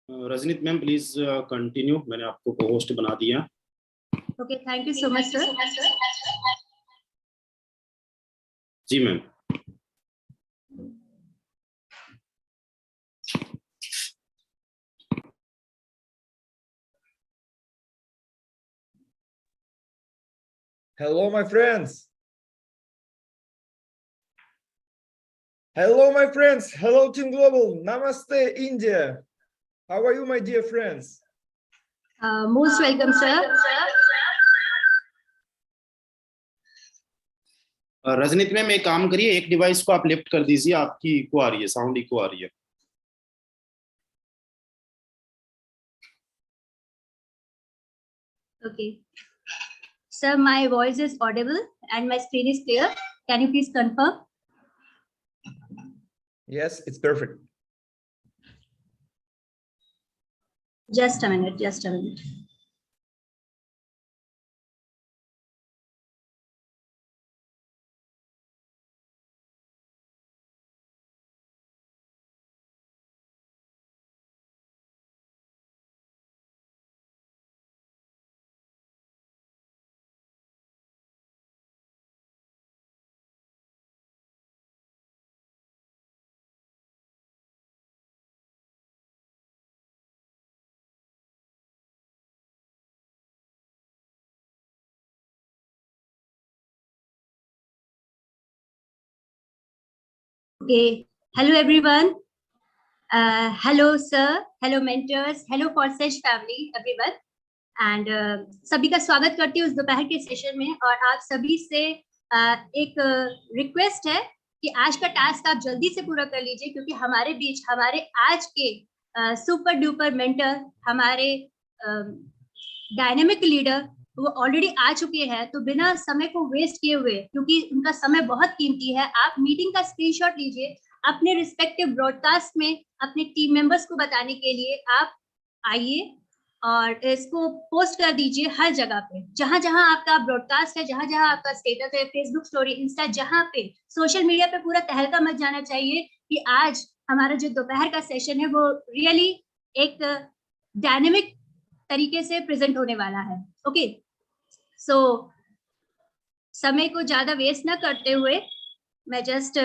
रजनीत ma'am please continue, मैंने आपको को होस्ट बना दिया। Okay, thank you so much sir. जी ma'am. Hello, my friends. Hello, my friends. Hello, Team Global. Namaste, India. How are you, my dear friends? Most welcome, sir. Rajneet ma'am एक काम करिए, एक डिवाइस को आप लिफ्ट कर दीजिए, आपकी इको आ रही है, साउंड इको आ रही है। Okay. Sir, my voice is audible and my screen is clear. Can you please confirm? Yes, it's perfect. Just a minute, just a minute. Okay. Hello, everyone. Hello, sir. Hello, mentors. Hello, Forsage family, everyone. And सभी का स्वागत करती हूँ उस दोपहर के session में। और आप सभी से एक रिक्वेस्ट है कि आज का टास्क आप जल्दी से पूरा कर लीजिए, क्योंकि हमारे बीच हमारे आज के सुपर डुपर मेंटर, हमारे डायनेमिक लीडर वो ऑलरेडी आ चुके हैं। तो बिना समय को वेस्ट किए हुए, क्योंकि उनका समय बहुत कीमती है, आप मीटिंग का स्क्रीनशॉट लीजिए, अपने रिस्पेक्टिव ब्रॉडकास्ट में अपने टीम मेंबर्स को बताने के लिए आप आइए और इसको पोस्ट कर दीजिए हर जगह पे, जहां जहां आपका ब्रॉडकास्ट है, जहां जहां आपका स्टेटस है, फेसबुक स्टोरी, इंस्टा, जहां पे सोशल मीडिया पे पूरा तहलका मच जाना चाहिए कि आज हमारा जो दोपहर का सेशन है वो रियली एक डायनेमिक तरीके से प्रेजेंट होने वाला है। ओके, सो समय को ज्यादा वेस्ट ना करते हुए मैं जस्ट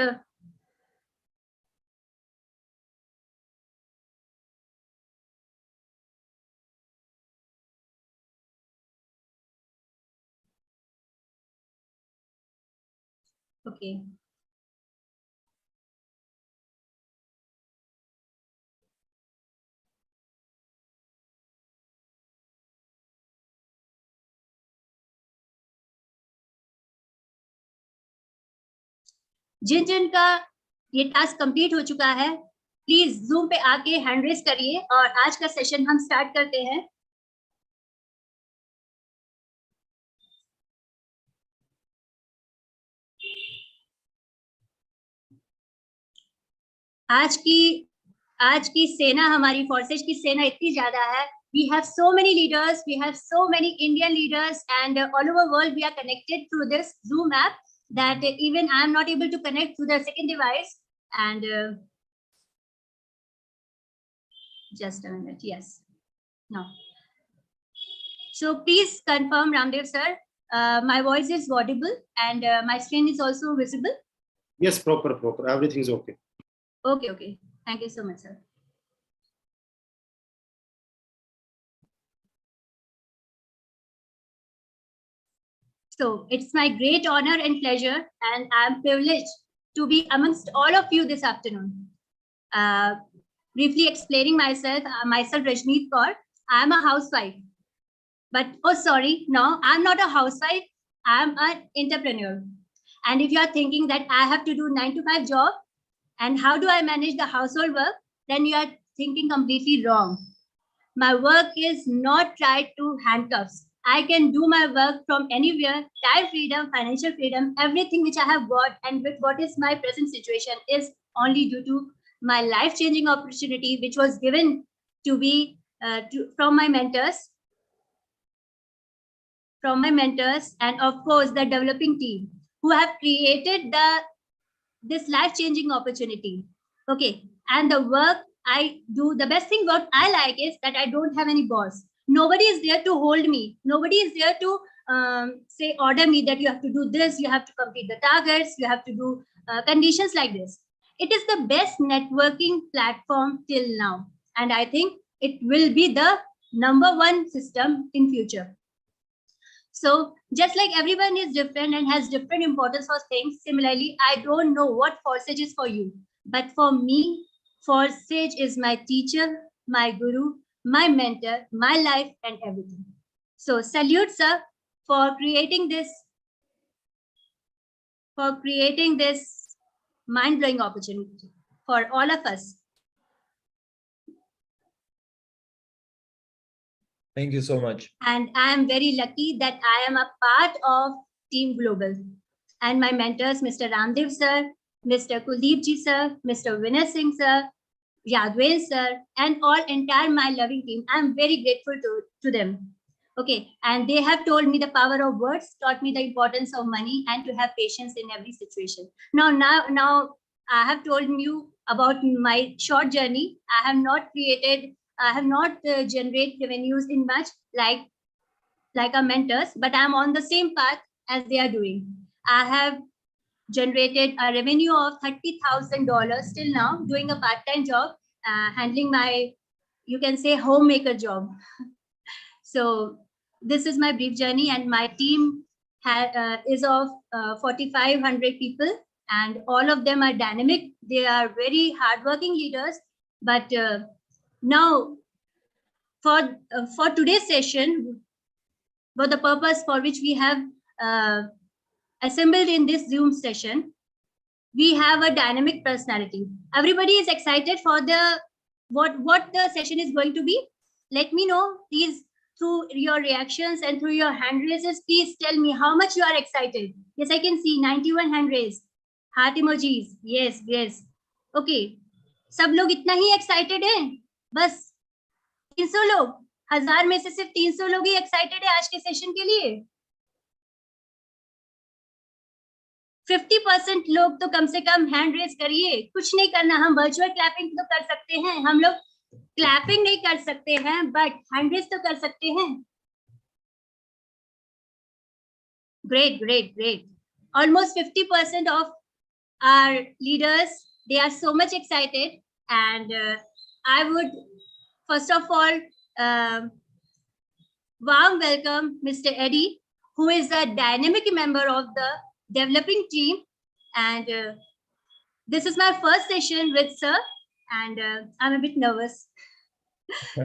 ओके जिन जिन का ये टास्क कंप्लीट हो चुका है, प्लीज जूम पे आके हैंड रेज करिए और आज का सेशन हम स्टार्ट करते हैं। आज की सेना, हमारी फोर्सेज की सेना इतनी ज्यादा है। We have so many leaders, we have so many Indian leaders, and all over world we are connected through this Zoom app that even I am not able to connect through the second device. And just a minute, yes, no. So please confirm, Ramdev sir, my voice is audible and my screen is also visible. Yes, proper, everything is okay. Okay, thank you so much, sir. So it's my great honor and pleasure, and I'm privileged to be amongst all of you this afternoon. Briefly explaining myself, Rajneet Kaur. I'm a housewife, but oh sorry, no, I'm not a housewife. I'm an entrepreneur. And if you are thinking that I have to do 9-to-5 job, and how do I manage the household work, then you are thinking completely wrong. My work is not tied to handcuffs. I can do my work from anywhere. Time freedom, financial freedom, everything which I have got and with what is my present situation is only due to my life-changing opportunity, which was given to me from my mentors, and of course the developing team who have created this life-changing opportunity. Okay, and the work I do the best thing. What I like is that I don't have any boss. Nobody is there to hold me. Nobody is there to say, order me that you have to do this, you have to complete the targets, you have to do conditions like this. It is the best networking platform till now. And I think it will be the #1 system in future. So just like everyone is different and has different importance for things, similarly, I don't know what Forsage is for you. But for me, Forsage is my teacher, my guru, my mentor, my life and everything. So salute, sir, for creating this mind-blowing opportunity for all of us. Thank you so much. And I am very lucky that I am a part of Team Global. And my mentors, Mr. Ramdev sir, Mr. Kuldeep ji sir, Mr. Vinay Singh sir, Yadwain sir, and all entire my loving team. I'm very grateful to them. Okay, and they have told me the power of words, taught me the importance of money, and to have patience in every situation. Now I have told you about my short journey. I have not generated revenues in much like our mentors, but I'm on the same path as they are doing. I have generated a revenue of $30,000 till now, doing a part-time job, handling my, you can say, homemaker job. So this is my brief journey, and my team is of 4,500 people, and all of them are dynamic. They are very hardworking leaders. But now, for today's session, for the purpose for which we have assembled in this Zoom session, we have a dynamic personality. Everybody is excited for the what the session is going to be. Let me know, please, through your reactions and through your hand raises. Please tell me how much you are excited. Yes, I can see 91 hand raised, heart emojis. Yes, yes. Okay, सब लोग इतना ही excited हैं? बस 300 लोग, 1000 में से सिर्फ 300 लोग ही excited है आज के सेशन के लिए. 50% लोग तो कम से कम हैंड रेज करिए. कुछ नहीं करना, हम वर्चुअल क्लैपिंग तो कर सकते हैं. हम लोग क्लैपिंग नहीं कर सकते हैं, बट हैंड रेज तो कर सकते हैं. Great, great, great. Almost 50% of our leaders, they are so much excited, and I would first of all warm welcome Mr. Eddie, who is a dynamic member of the developing team, and this is my first session with sir, and I'm a bit nervous.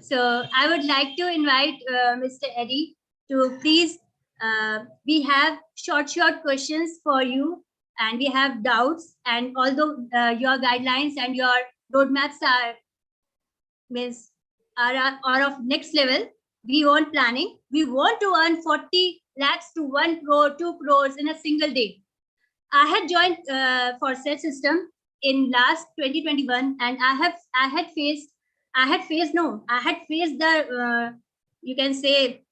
So I would like to invite Mr. Eddie to please, we have short questions for you, and we have doubts, and although your guidelines and your roadmaps are of next level, we want planning. We want to earn 40 lakhs to 1 crore, 2 crores in a single day. I had joined Forsage system in last 2021, and I had faced the you can say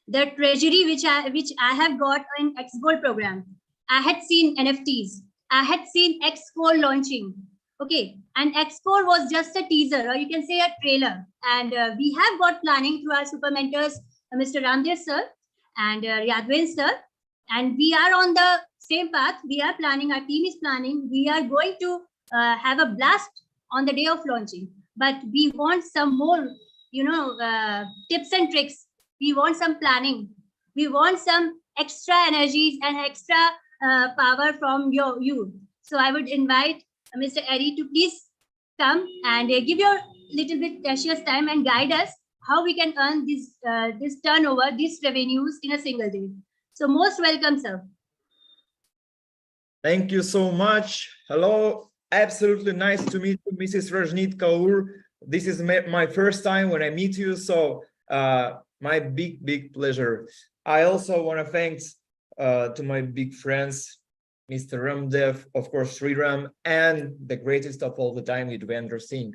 the treasury which I have got in X-Gold program. I had seen NFTs. I had seen X-Core launching. Okay, and X-Core was just a teaser, or you can say a trailer. And we have got planning through our super mentors, Mr. Ramdev sir and Yadwain sir. And we are on the same path. We are planning, our team is planning. We are going to have a blast on the day of launching. But we want some more, tips and tricks. We want some planning. We want some extra energies and extra power from you. So I would invite Mr. Eddie to please come and give your little bit precious time and guide us how we can earn this turnover, these revenues in a single day. So most welcome, sir. Thank you so much. Hello. Absolutely nice to meet you, Mrs. Rajneet Kaur. This is my first time when I meet you, so my big pleasure. I also want to thank to my big friends, Mr. Ramdev, of course, Sriram, and the greatest of all the time, Yadwain Singh.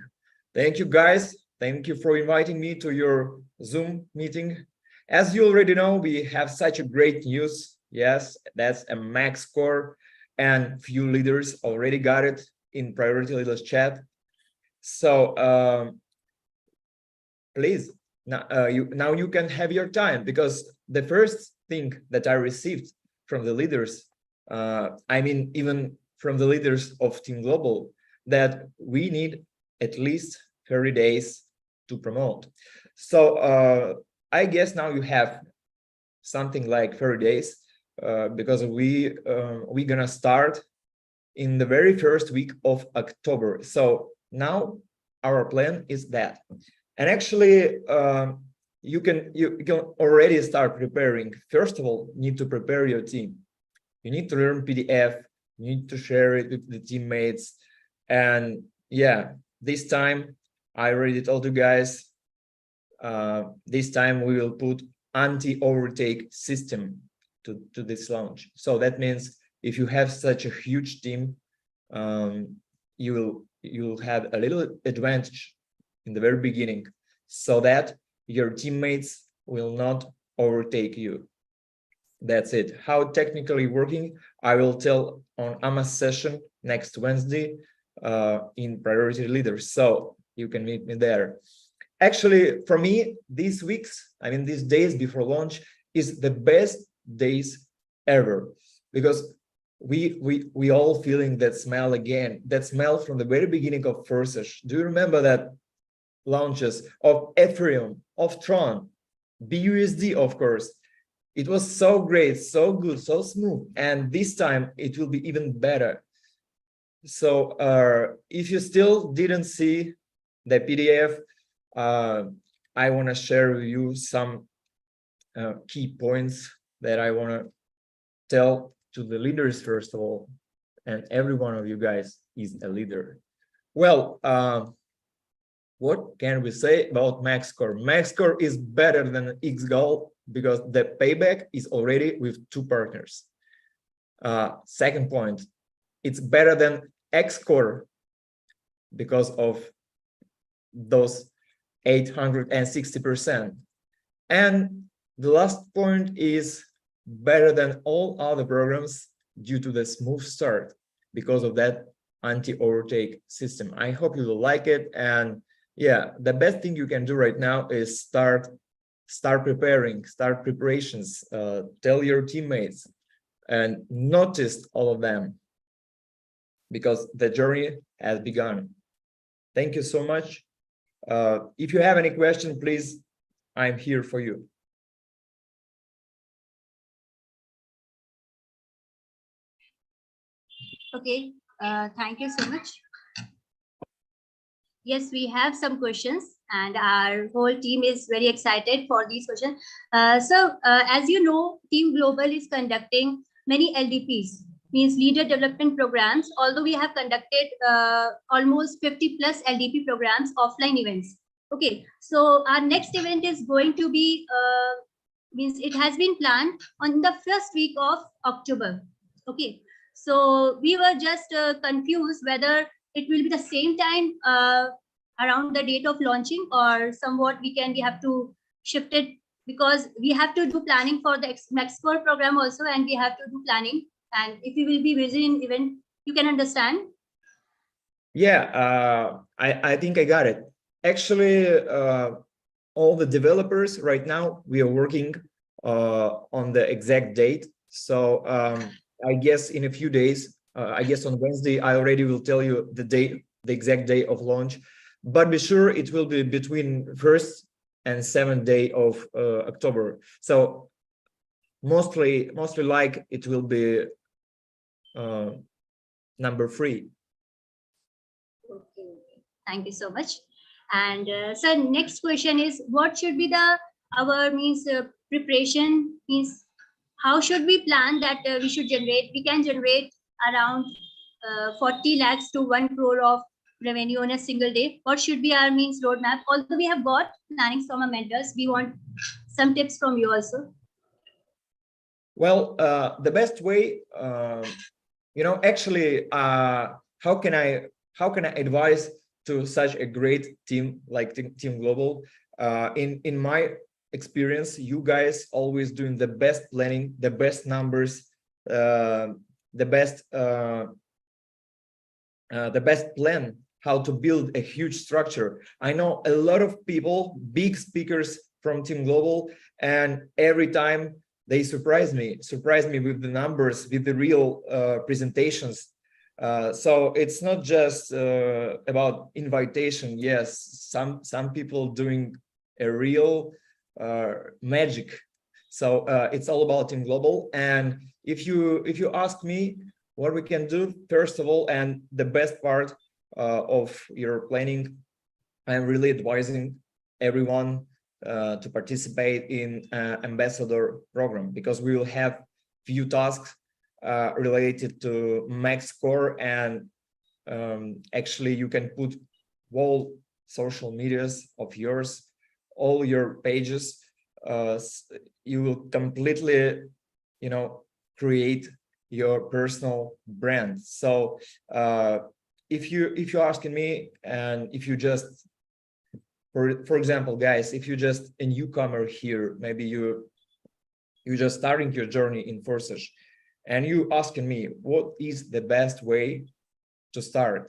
Thank you, guys. Thank you for inviting me to your Zoom meeting. As you already know, we have such a great news. Yes, that's a max score, and few leaders already got it in Priority Leaders chat. So please, now you can have your time, because the first thing that I received from the leaders, I mean, even from the leaders of Team Global, that we need at least 30 days to promote. So I guess now you have something like 30 days, because we're gonna start in the very first week of October. So now our plan is that. And actually, you can already start preparing. First of all, you need to prepare your team. You need to learn PDF. You need to share it with the teammates. And yeah, this time I already told you guys. This time we will put anti-overtake system to this launch. So that means if you have such a huge team, you will have a little advantage in the very beginning, so that your teammates will not overtake you. That's it. How technically working, I will tell on AMA's session next Wednesday in Priority Leaders, so you can meet me there. Actually, for me, these weeks, I mean, these days before launch is the best days ever, because we all feeling that smell again, that smell from the very beginning of Versace. Do you remember that launches of Ethereum, of Tron, BUSD, of course? It was so great, so good, so smooth, and this time it will be even better. So if you still didn't see the PDF, I want to share with you some key points that I want to tell to the leaders, first of all, and every one of you guys is a leader. Well, what can we say about MaxScore? MaxScore is better than XGOL because the payback is already with 2 partners. Second point, it's better than Xscore because of those 860%. And the last point is better than all other programs due to the smooth start because of that anti-overtake system. I hope you will like it. And yeah, the best thing you can do right now is start preparing, start preparations, tell your teammates and notice all of them, because the journey has begun. Thank you so much. If you have any question, please, I'm here for you. Okay, thank you so much. Yes, we have some questions and our whole team is very excited for these questions. As you know, Team Global is conducting many LDPs, means leader development programs, although we have conducted almost 50 plus LDP programs, offline events. Okay, so our next event is going to be, means it has been planned on the first week of October. Okay, so we were just confused whether it will be the same time around the date of launching, or somewhat we have to shift it, because we have to do planning for the MaxScore program also, and we have to do planning. And if you will be busy in event, you can understand. Yeah, I think I got it. Actually, all the developers right now, we are working on the exact date. So I guess in a few days, I guess on Wednesday, I already will tell you the date, the exact day of launch. But be sure it will be between 1st and 7th day of October. So mostly like it will be number 3. Okay, thank you so much. And sir, next question is, what should be our preparation, means how should we plan that we can generate around 40 lakhs to 1 crore of revenue on a single day? What should be our roadmap? Although we have got plannings from our mentors, we want some tips from you also. Well, the best way, actually, how can I advise to such a great team like Team Global? In my experience, you guys always doing the best planning, the best numbers, the best plan how to build a huge structure. I know a lot of people, big speakers from Team Global, and every time they surprise me with the numbers, with the real presentations. So it's not just about invitation. Yes, some people doing a real magic. So it's all about Team Global. And if you ask me what we can do, first of all, and the best part of your planning, I'm really advising everyone to participate in ambassador program, because we will have few tasks related to max score, and actually you can put all social medias of yours, all your pages. You will completely, create your personal brand. So if you're asking me, and if you just, for example, guys, if you're just a newcomer here, maybe you're just starting your journey in Forsage, and you asking me what is the best way to start,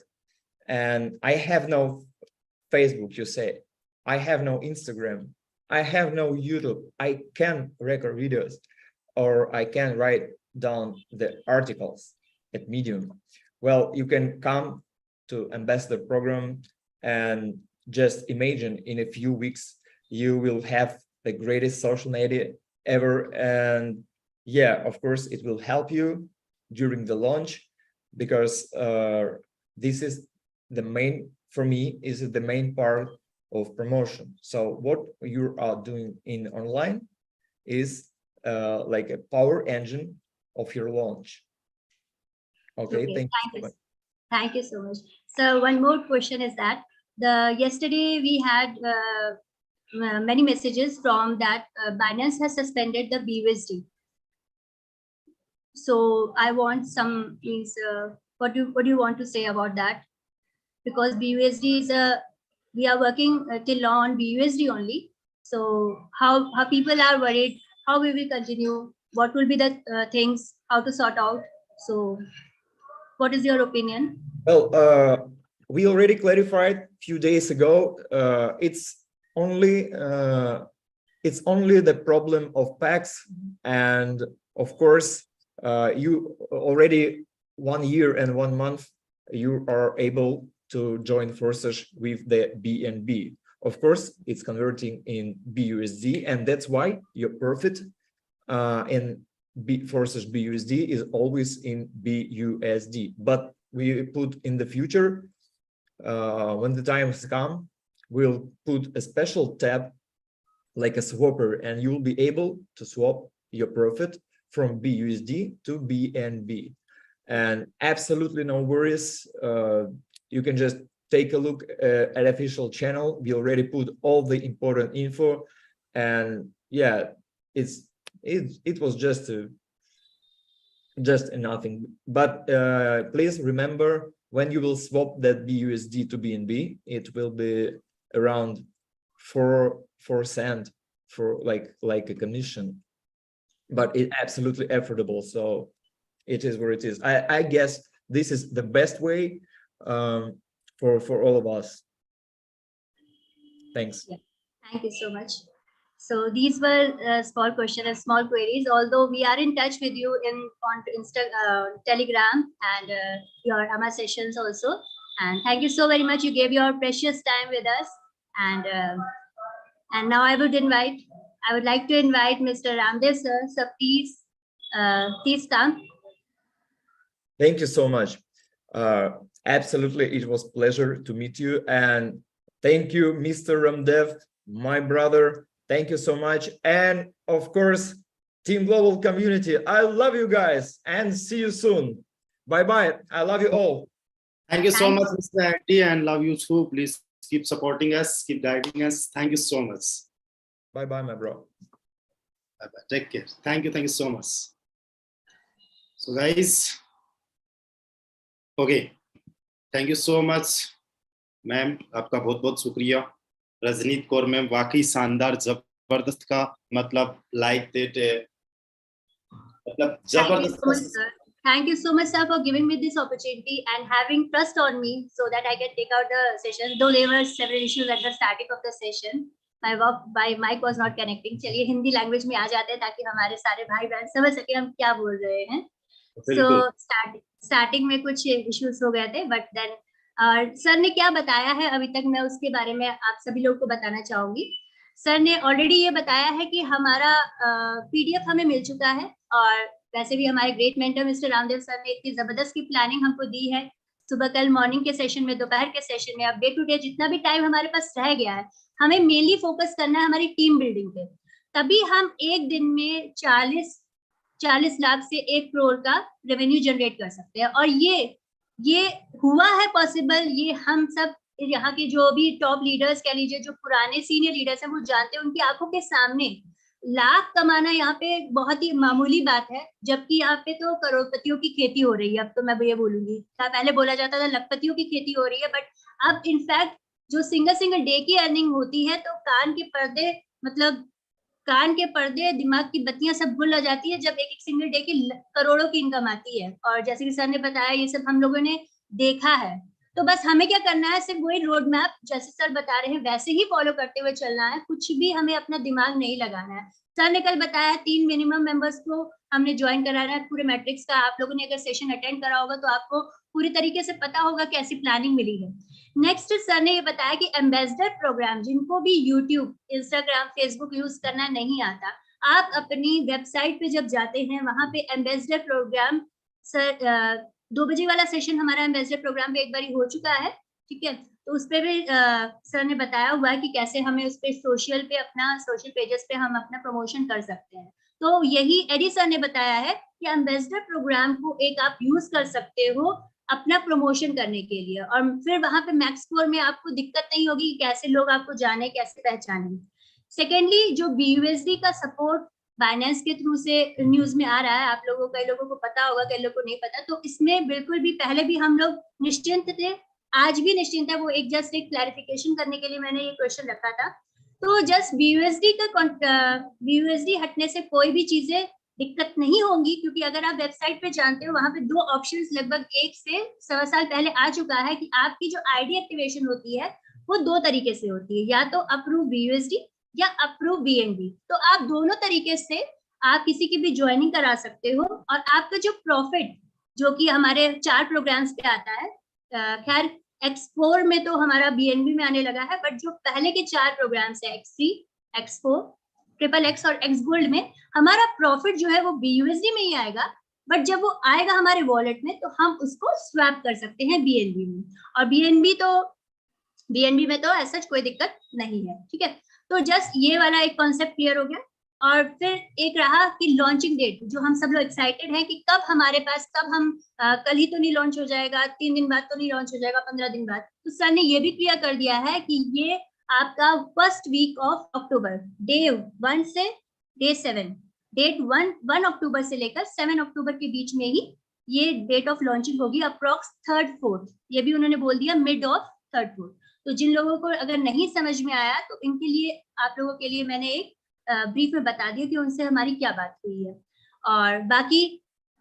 and I have no Facebook, you say, I have no Instagram, I have no YouTube, I can record videos, or I can write down the articles at Medium. Well, you can come to ambassador program, and just imagine in a few weeks you will have the greatest social media ever. And yeah, of course it will help you during the launch, because this is the main, for me, is the main part of promotion. So what you are doing in online is like a power engine of your launch. Okay, thank you so much. Thank you so much. So one more question is that yesterday we had many messages from that Binance has suspended the BUSD. So I want some, means what do you want to say about that? Because BUSD is we are working till now on BUSD only. So how people are worried, how we will continue, what will be the things, how to sort out. So what is your opinion? Well, we already clarified a few days ago. It's only the problem of PAX, and of course, you already 1 year and 1 month you are able to join Forsage with the BNB. Of course, it's converting in BUSD, and that's why your profit in Forsage BUSD is always in BUSD. But we put in the future, when the time has come, we'll put a special tab like a swapper, and you'll be able to swap your profit from BUSD to BNB. And absolutely no worries. You can just take a look at official channel. We already put all the important info, and yeah, it was just nothing. But please remember, when you will swap that BUSD to BNB, it will be around 4 cents for like a commission, but it's absolutely affordable. So it is where it is. I guess this is the best way for all of us. Thanks. Yeah. Thank you so much. So these were small questions and small queries. Although we are in touch with you on Telegram and your AMA sessions also. And thank you so very much. You gave your precious time with us. And now I would like to invite Mr. Ramdev sir. So please come. Thank you so much. Absolutely, it was a pleasure to meet you, and thank you, Mr. Ramdev, my brother. Thank you so much. And of course, Team Global community, I love you guys, and see you soon. Bye-bye. I love you all. Thank you so much, Mr. Andy, and love you too. Please keep supporting us, keep guiding us. Thank you so much. Bye-bye, my bro. Bye-bye. Take care. Thank you so much. So guys, okay. Thank you so much, ma'am. आपका बहुत बहुत शुक्रिया. रजनीत Kaur ma'am वाकई शानदार, जबरदस्त का मतलब, like that, मतलब जबरदस्त. Thank you so much, sir, for giving me this opportunity and having trust on me so that I can take out the session. Though there were several issues at the starting of the session, my mic was not connecting. चलिए Hindi language में आ जाते हैं ताकि हमारे सारे भाई बहन समझ सके हम क्या बोल रहे हैं. So starting में कुछ issues हो गए थे, but then सर ने क्या बताया है अभी तक मैं उसके बारे में आप सभी लोगों को बताना चाहूंगी. सर ने ऑलरेडी ये बताया है कि हमारा PDF हमें मिल चुका है और वैसे भी हमारे great mentor mister Ramdev sir ने इतनी जबरदस्त की प्लानिंग हमको दी है. सुबह कल मॉर्निंग के सेशन में, दोपहर के सेशन में, अब डे टू डे जितना भी टाइम हमारे पास रह गया है हमें मेनली फोकस करना है हमारी टीम बिल्डिंग पे. तभी हम एक दिन में 40 लाख से 1 करोड़ का रेवेन्यू जनरेट कर सकते हैं. और ये हुआ है पॉसिबल. ये हम सब यहाँ के जो भी टॉप लीडर्स कह लीजिए, जो पुराने सीनियर लीडर्स हैं, वो जानते हैं. उनकी आंखों के सामने लाख कमाना यहाँ पे बहुत ही मामूली बात है, जबकि यहाँ पे तो करोड़पतियों की खेती हो रही है. अब तो मैं ये बोलूंगी, पहले बोला जाता था लखपतियों की खेती हो रही है, बट अब इनफैक्ट जो सिंगल डे की अर्निंग होती है तो कान के पर्दे दिमाग की बत्तियां सब भूल आ जाती है जब एक सिंगल डे की करोड़ों की इनकम आती है. और जैसे कि सर ने बताया ये सब हम लोगों ने देखा है. तो बस हमें क्या करना है, सिर्फ वही रोड मैप जैसे सर बता रहे हैं वैसे ही फॉलो करते हुए चलना है. कुछ भी हमें अपना दिमाग नहीं लगाना है. सर ने कल बताया 3 मिनिमम मेंबर्स को हमने ज्वाइन कराना है पूरे मैट्रिक्स का. आप लोगों ने अगर सेशन अटेंड करा होगा तो आपको पूरी तरीके से पता होगा कि ऐसी प्लानिंग मिली है. नेक्स्ट सर ने ये बताया कि एम्बेसडर प्रोग्राम, जिनको भी यूट्यूब, इंस्टाग्राम, फेसबुक यूज करना नहीं आता, आप अपनी वेबसाइट पे जब जाते हैं वहां पे एम्बेसडर प्रोग्राम, सर 2 बजे वाला सेशन हमारा एम्बेसडर प्रोग्राम पे एक बार हो चुका है, ठीक है. तो उस पे भी सर ने बताया हुआ है कि कैसे हमें उस पे सोशल पेजेस पे हम अपना प्रमोशन कर सकते हैं. तो यही एडी सर ने बताया है कि एम्बेसडर प्रोग्राम को एक आप यूज कर सकते हो अपना प्रमोशन करने के लिए, और फिर वहां पे मैक्स स्कोर में आपको दिक्कत नहीं होगी कि कैसे लोग आपको जाने, कैसे पहचाने. सेकेंडली, जो BUSD का सपोर्ट बाइनेंस के थ्रू से न्यूज में आ रहा है, आप लोगों, कई लोगों को पता होगा, कई लोगों को नहीं पता, तो इसमें बिल्कुल भी पहले भी हम लोग निश्चिंत थे, आज भी निश्चिंत है. वो जस्ट एक क्लैरिफिकेशन करने के लिए मैंने ये क्वेश्चन रखा था. तो जस्ट BUSD हटने से कोई भी चीजें दिक्कत नहीं होंगी, क्योंकि अगर आप वेबसाइट पे जानते हो वहां पे 2 ऑप्शंस लगभग 1 से 1.25 साल पहले आ चुका है कि आपकी जो आईडी एक्टिवेशन होती है वो 2 तरीके से होती है, या तो अप्रूव BUSD या अप्रूव BNB. तो आप दोनों तरीके से आप किसी की भी ज्वाइनिंग करा सकते हो, और आपका जो प्रॉफिट जो कि हमारे 4 प्रोग्राम्स पे आता है, खैर X4 में तो हमारा BNB में आने लगा है, बट जो पहले के 4 प्रोग्राम्स है X3, X4, XXX और X Gold में हमारा प्रॉफिट जो है वो BUSD में ही आएगा, बट जब वो आएगा हमारे वॉलेट में तो हम उसको स्वैप कर सकते हैं BNB में. और BNB में तो ऐसा कोई दिक्कत नहीं है, ठीक है. तो जस्ट ये वाला एक कॉन्सेप्ट क्लियर हो गया. और फिर एक रहा कि लॉन्चिंग डेट, जो हम सब लोग एक्साइटेड हैं कि कब हमारे पास, कब हम कल ही तो नहीं लॉन्च हो जाएगा, 3 दिन बाद तो नहीं लॉन्च हो जाएगा, 15 दिन बाद. तो सर ने ये भी क्लियर कर दिया है कि ये आपका first week of October, day 1 से डे 7, डेट 1 अक्टूबर से लेकर 7 अक्टूबर के बीच में ही ये डेट ऑफ लॉन्चिंग होगी. अप्रॉक्स 3rd 4th, ये भी उन्होंने बोल दिया, मिड ऑफ 3rd 4th. तो जिन लोगों को अगर नहीं समझ में आया तो इनके लिए, आप लोगों के लिए मैंने एक ब्रीफ में बता दिया कि उनसे हमारी क्या बात हुई है. और बाकी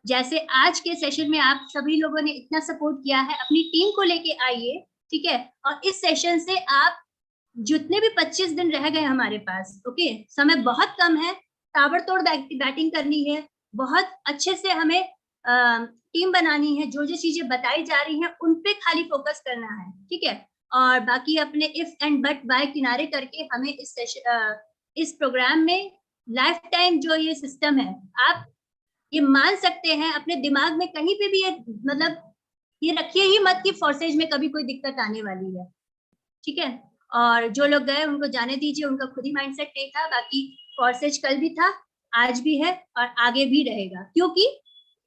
जैसे आज के सेशन में आप सभी लोगों ने इतना सपोर्ट किया है, अपनी टीम को लेके आइए, ठीक है. और इस सेशन से आप जितने भी 25 दिन रह गए हमारे पास, ओके, समय बहुत कम है, ताबड़तोड़ बैटिंग करनी है, बहुत अच्छे से हमें टीम बनानी है, जो चीजें बताई जा रही हैं उन पे खाली फोकस करना है, ठीक है. और बाकी अपने इफ एंड बट बाय किनारे करके हमें इस प्रोग्राम में लाइफ टाइम जो ये सिस्टम है, आप ये मान सकते हैं अपने दिमाग में कहीं पे भी, ये मतलब ये रखिए ही मत कि फोर्सेज में कभी कोई दिक्कत आने वाली है, ठीक है. और जो लोग गए उनको जाने दीजिए, उनका खुद ही माइंडसेट नहीं था. बाकी फोर्सेज कल भी था, आज भी है और आगे भी रहेगा, क्योंकि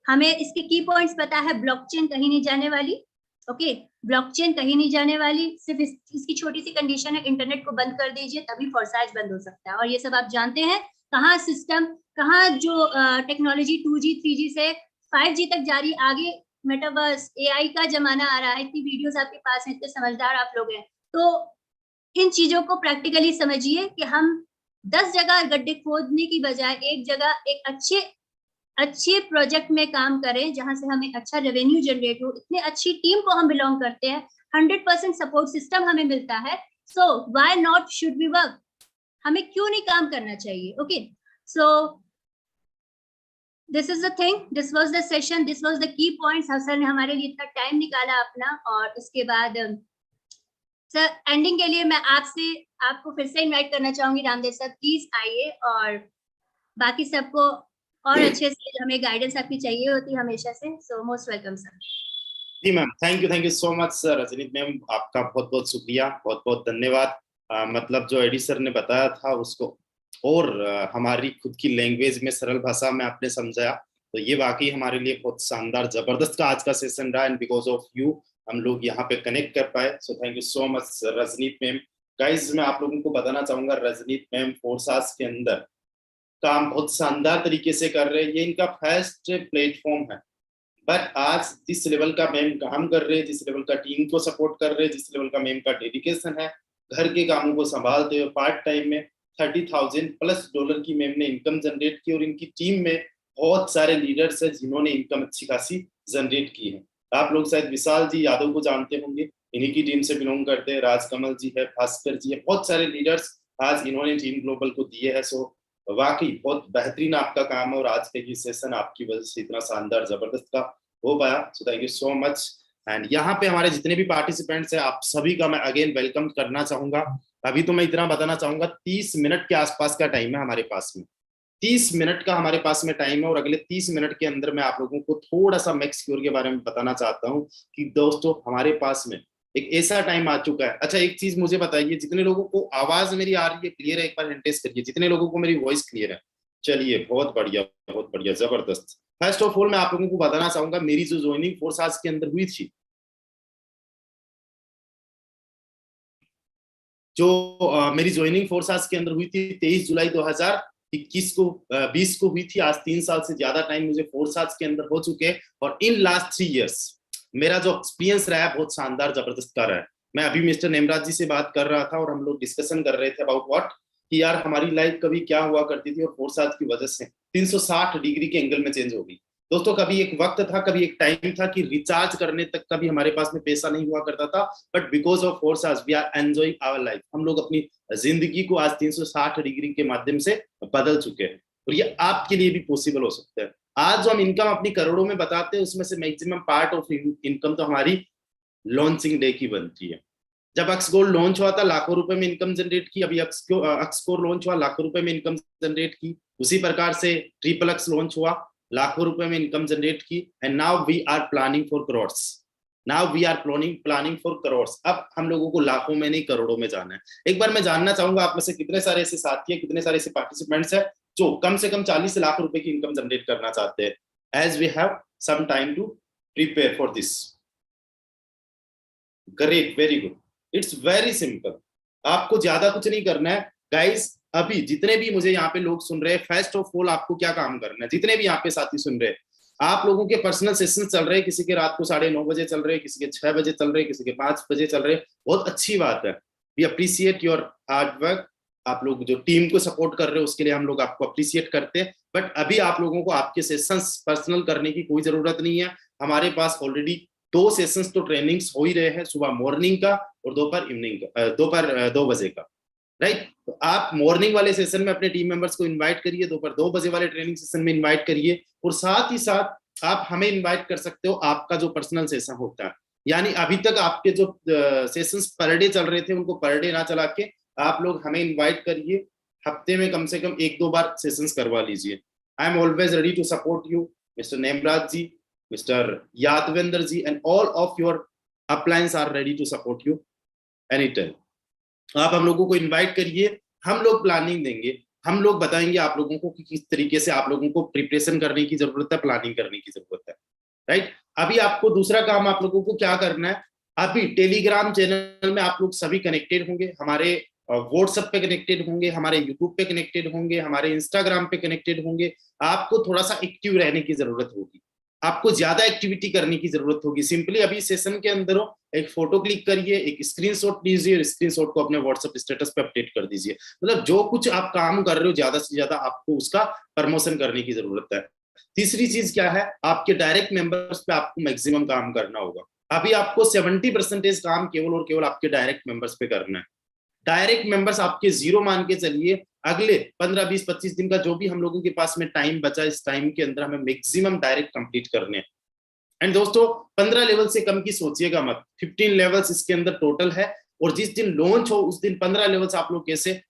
हमें इसके की पॉइंट्स पता है. ब्लॉकचेन कहीं नहीं जाने वाली, ओके, ब्लॉकचेन कहीं नहीं जाने वाली. सिर्फ इसकी छोटी सी कंडीशन है, इंटरनेट को बंद कर दीजिए तभी फोर्साइज बंद हो सकता है. और ये सब आप जानते हैं, कहाँ सिस्टम, कहाँ जो टेक्नोलॉजी 2G 3G से 5G तक जारी, आगे मेटावर्स, AI का जमाना आ रहा है. इतनी वीडियोस आपके पास हैं, इतने समझदार आप लोग हैं, तो इन चीजों को प्रैक्टिकली समझिए कि हम 10 जगह गड्ढे खोदने की बजाय एक जगह एक अच्छे अच्छे प्रोजेक्ट में काम करें जहां से हमें अच्छा रेवेन्यू जनरेट हो। इतने अच्छी टीम को हम बिलोंग करते हैं, 100% सपोर्ट सिस्टम हमें मिलता है, so why not should we work, हमें क्यों नहीं काम करना चाहिए। Okay, so this is the thing, this was the session, this was the key points. Sir ने हमारे लिए इतना टाइम निकाला अपना, और उसके बाद सर एंडिंग के लिए मैं आपको फिर से इनवाइट करना चाहूंगी, रामदेव सर प्लीज आइए, और बाकी सबको और अच्छे से हमें गाइडेंस आपकी चाहिए होती है हमेशा से, सो मोस्ट वेलकम सर। जी ma'am, thank you so much sir. Rajneet ma'am, आपका बहुत बहुत शुक्रिया, बहुत बहुत धन्यवाद। मतलब जो एडी सर ने बताया था उसको और हमारी खुद की लैंग्वेज में सरल भाषा में आपने समझाया, तो ये वाकई हमारे लिए बहुत शानदार जबरदस्त का आज का सेशन रहा, एंड बिकॉज ऑफ यू हम लोग यहाँ पे कनेक्ट कर पाए, so thank you so much Rajneet ma'am. Guys, मैं आप लोगों को बताना चाहूंगा, रजनीत मैम फोर्सास के अंदर काम बहुत शानदार तरीके से कर रहे हैं। ये इनका फर्स्ट प्लेटफॉर्म है, बट आज जिस लेवल का मैम काम कर रहे हैं, जिस लेवल का टीम को सपोर्ट कर रहे हैं, जिस लेवल का मैम का डेडिकेशन है, घर के कामों को संभालते हुए पार्ट टाइम में $30,000+ की मैम ने इनकम जनरेट की, और इनकी टीम में बहुत सारे लीडर्स हैं जिन्होंने इनकम अच्छी खासी जनरेट की है। आप लोग शायद विशाल जी यादव को जानते होंगे, इन्हीं की टीम से बिलोंग करते हैं। राजकमल जी है, भास्कर जी है, बहुत सारे लीडर्स आज इन्होंने टीम ग्लोबल को दिए हैं। सो वाकई बहुत बेहतरीन आपका काम है, और आज का ये सेशन आपकी वजह से इतना शानदार जबरदस्त का हो पाया, सो thank you so much. And यहाँ पे हमारे जितने भी पार्टिसिपेंट्स हैं, आप सभी का मैं अगेन वेलकम करना चाहूंगा। अभी तो मैं इतना बताना चाहूंगा, 30 मिनट के आसपास का टाइम है हमारे पास में, 30 मिनट का हमारे पास में टाइम है, और अगले 30 मिनट के अंदर मैं आप लोगों को थोड़ा सा मैक्सक्योर के बारे में बताना चाहता हूँ कि दोस्तों हमारे पास में एक ऐसा टाइम आ चुका है। अच्छा, एक चीज मुझे बताइए, जितने लोगों को आवाज मेरी आ रही है क्लियर है, एक बार हैंड टेस्ट करिए, जितने लोगों को मेरी वॉइस क्लियर है। चलिए, बहुत बढ़िया, बहुत बढ़िया, जबरदस्त। फर्स्ट ऑफ ऑल मैं आप लोगों को बताना चाहूंगा, मेरी जो ज्वाइनिंग फोर्स आज के अंदर हुई थी, मेरी ज्वाइनिंग फोर्स आज के अंदर हुई थी 23 जुलाई 2021 को 20 को हुई थी। आज 3 साल से ज्यादा टाइम मुझे फोर्स आज के अंदर हो चुके हैं, और इन लास्ट 3 इयर्स मेरा जो एक्सपीरियंस रहा है बहुत शानदार जबरदस्त का रहा है। मैं अभी मिस्टर नेमराज जी से बात कर रहा था, और हम लोग डिस्कशन कर रहे थे अबाउट व्हाट, कि यार हमारी लाइफ कभी क्या हुआ करती थी, और फोर्स आज की वजह से 360 डिग्री के एंगल में चेंज हो गई। दोस्तों, कभी एक वक्त था, कभी एक टाइम था कि रिचार्ज करने तक का भी हमारे पास में पैसा नहीं हुआ करता था, but because of force we are enjoying our life. हम लोग अपनी जिंदगी को आज 360 डिग्री के माध्यम से बदल चुके हैं, और ये आपके लिए भी पॉसिबल हो सकता है। आज जो हम इनकम अपनी करोड़ों में बताते हैं, उसमें से मैक्सिमम पार्ट ऑफ इनकम तो हमारी लॉन्चिंग डे की बनती है। जब अक्स गोल्ड लॉन्च हुआ था, लाखों रुपए में इनकम जनरेट की। अभी अक्स कोर लॉन्च हुआ, लाखों रुपए में इनकम जनरेट की। उसी प्रकार से ट्रिपल एक्स लॉन्च हुआ, लाखों रुपए में इनकम जनरेट की। And now we are planning for crores, now we are planning for crores. अब हम लोगों को लाखों में नहीं करोड़ों में जाना है। एक बार मैं जानना चाहूंगा, आप में से कितने सारे ऐसे साथी है, कितने सारे ऐसे पार्टिसिपेंट्स है जो कम से कम 40 लाख रुपए की इनकम जनरेट करना चाहते हैं? As we have some time to prepare for this. Great, very good, it's very simple. आपको ज्यादा कुछ नहीं करना है गाइस। अभी जितने भी मुझे यहाँ पे लोग सुन रहे हैं, फर्स्ट ऑफ ऑल आपको क्या काम करना है, जितने भी यहाँ पे साथी सुन रहे हैं, आप लोगों के पर्सनल सेशन चल रहे हैं, किसी के रात को 9:30 बजे चल रहे हैं, किसी के 6 बजे चल रहे हैं, किसी के 5 बजे चल रहे हैं। बहुत अच्छी बात है, we appreciate your hard work. आप लोग जो टीम को सपोर्ट कर रहे हो उसके लिए हम लोग आपको अप्रिशिएट करते हैं, बट अभी आप लोगों को आपके सेशंस पर्सनल करने की कोई जरूरत नहीं है। हमारे पास ऑलरेडी 2 सेशंस तो ट्रेनिंग्स हो ही रहे हैं, सुबह मॉर्निंग का और दोपहर इवनिंग का, दोपहर 2 बजे का, राइट। तो आप मॉर्निंग वाले सेशन में अपने टीम मेंबर्स को इनवाइट करिए, दोपहर 2 बजे वाले ट्रेनिंग सेशन में इनवाइट करिए, और साथ ही साथ आप हमें इनवाइट कर सकते हो आपका जो पर्सनल सेशन होता है। यानी अभी तक आपके जो सेशंस पर डे चल रहे थे उनको पर डे ना चला के आप लोग हमें इनवाइट करिए, हफ्ते में कम से कम 1-2 बार सेशंस करवा लीजिए। I am always ready to support you, mister Nemraj ji, mister Yadvendra ji, and all of your alliance are ready to support you any time. आप हम लोगों को इनवाइट करिए, हम लोग प्लानिंग देंगे, हम लोग बताएंगे आप लोगों को कि किस तरीके से आप लोगों को प्रिपरेशन करने की जरूरत है, प्लानिंग करने की जरूरत है, राइट। अभी आपको दूसरा काम आप लोगों को क्या करना है, अभी टेलीग्राम चैनल में आप लोग सभी कनेक्टेड होंगे, हमारे व्हाट्सएप पे कनेक्टेड होंगे, हमारे यूट्यूब पे कनेक्टेड होंगे, हमारे इंस्टाग्राम पे कनेक्टेड होंगे। आपको थोड़ा सा एक्टिव रहने की जरूरत होगी, आपको ज्यादा एक्टिविटी करने की जरूरत होगी। सिंपली अभी सेशन के अंदर हो, एक फोटो क्लिक करिए, एक स्क्रीनशॉट लीजिए और स्क्रीनशॉट को अपने व्हाट्सएप स्टेटस पे अपडेट कर दीजिए। मतलब जो कुछ आप काम कर रहे हो ज्यादा से ज्यादा आपको उसका प्रमोशन करने की जरूरत है। तीसरी चीज क्या है, आपके डायरेक्ट मेंबर्स पे आपको मैक्सिमम काम करना होगा। अभी आपको 70% काम केवल और केवल आपके डायरेक्ट मेंबर्स पे करना है। डायरेक्ट मेंबर्स आपके 0 मान के चलिए, अगले 15, 20, 25 दिन का जो भी हम लोगों के पास में टाइम बचा, इस टाइम के अंदर हमें मैक्सिमम डायरेक्ट कंप्लीट करने हैं। एंड दोस्तों 15 लेवल से कम की सोचिएगा मत, 15 लेवल्स इसके अंदर टोटल है, और जिस दिन लॉन्च हो उस दिन 15 लेवल्स आप लोग कैसे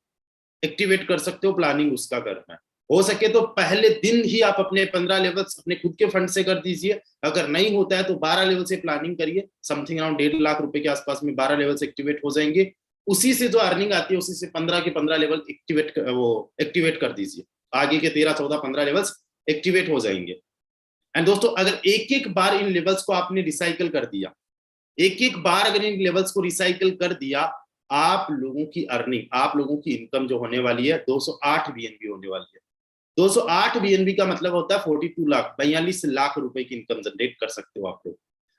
एक्टिवेट कर सकते हो, प्लानिंग उसका करना है। हो सके तो पहले दिन ही आप अपने 15 लेवल्स अपने खुद के फंड से कर दीजिए, अगर नहीं होता है तो 12 लेवल से प्लानिंग करिए, समथिंग अराउंड 1.5 लाख रुपए के आसपास में 12 लेवल्स एक्टिवेट हो जाएंगे। उसी से जो अर्निंग आती है उसी से 15 के 15 लेवल एक्टिवेट कर दीजिए, आगे के 13, 14, 15 लेवल्स एक्टिवेट हो जाएंगे। एंड दोस्तों अगर एक एक बार इन लेवल्स को आपने रिसाइकल कर दिया, एक एक बार अगर इन लेवल्स को रिसाइकल कर दिया, आप लोगों की अर्निंग, आप लोगों की इनकम जो होने वाली है 208 बीएनबी होने वाली है। 208 बीएनबी का मतलब होता है 42 लाख, 42 लाख रुपए की इनकम जनरेट कर सकते हो आप लोग।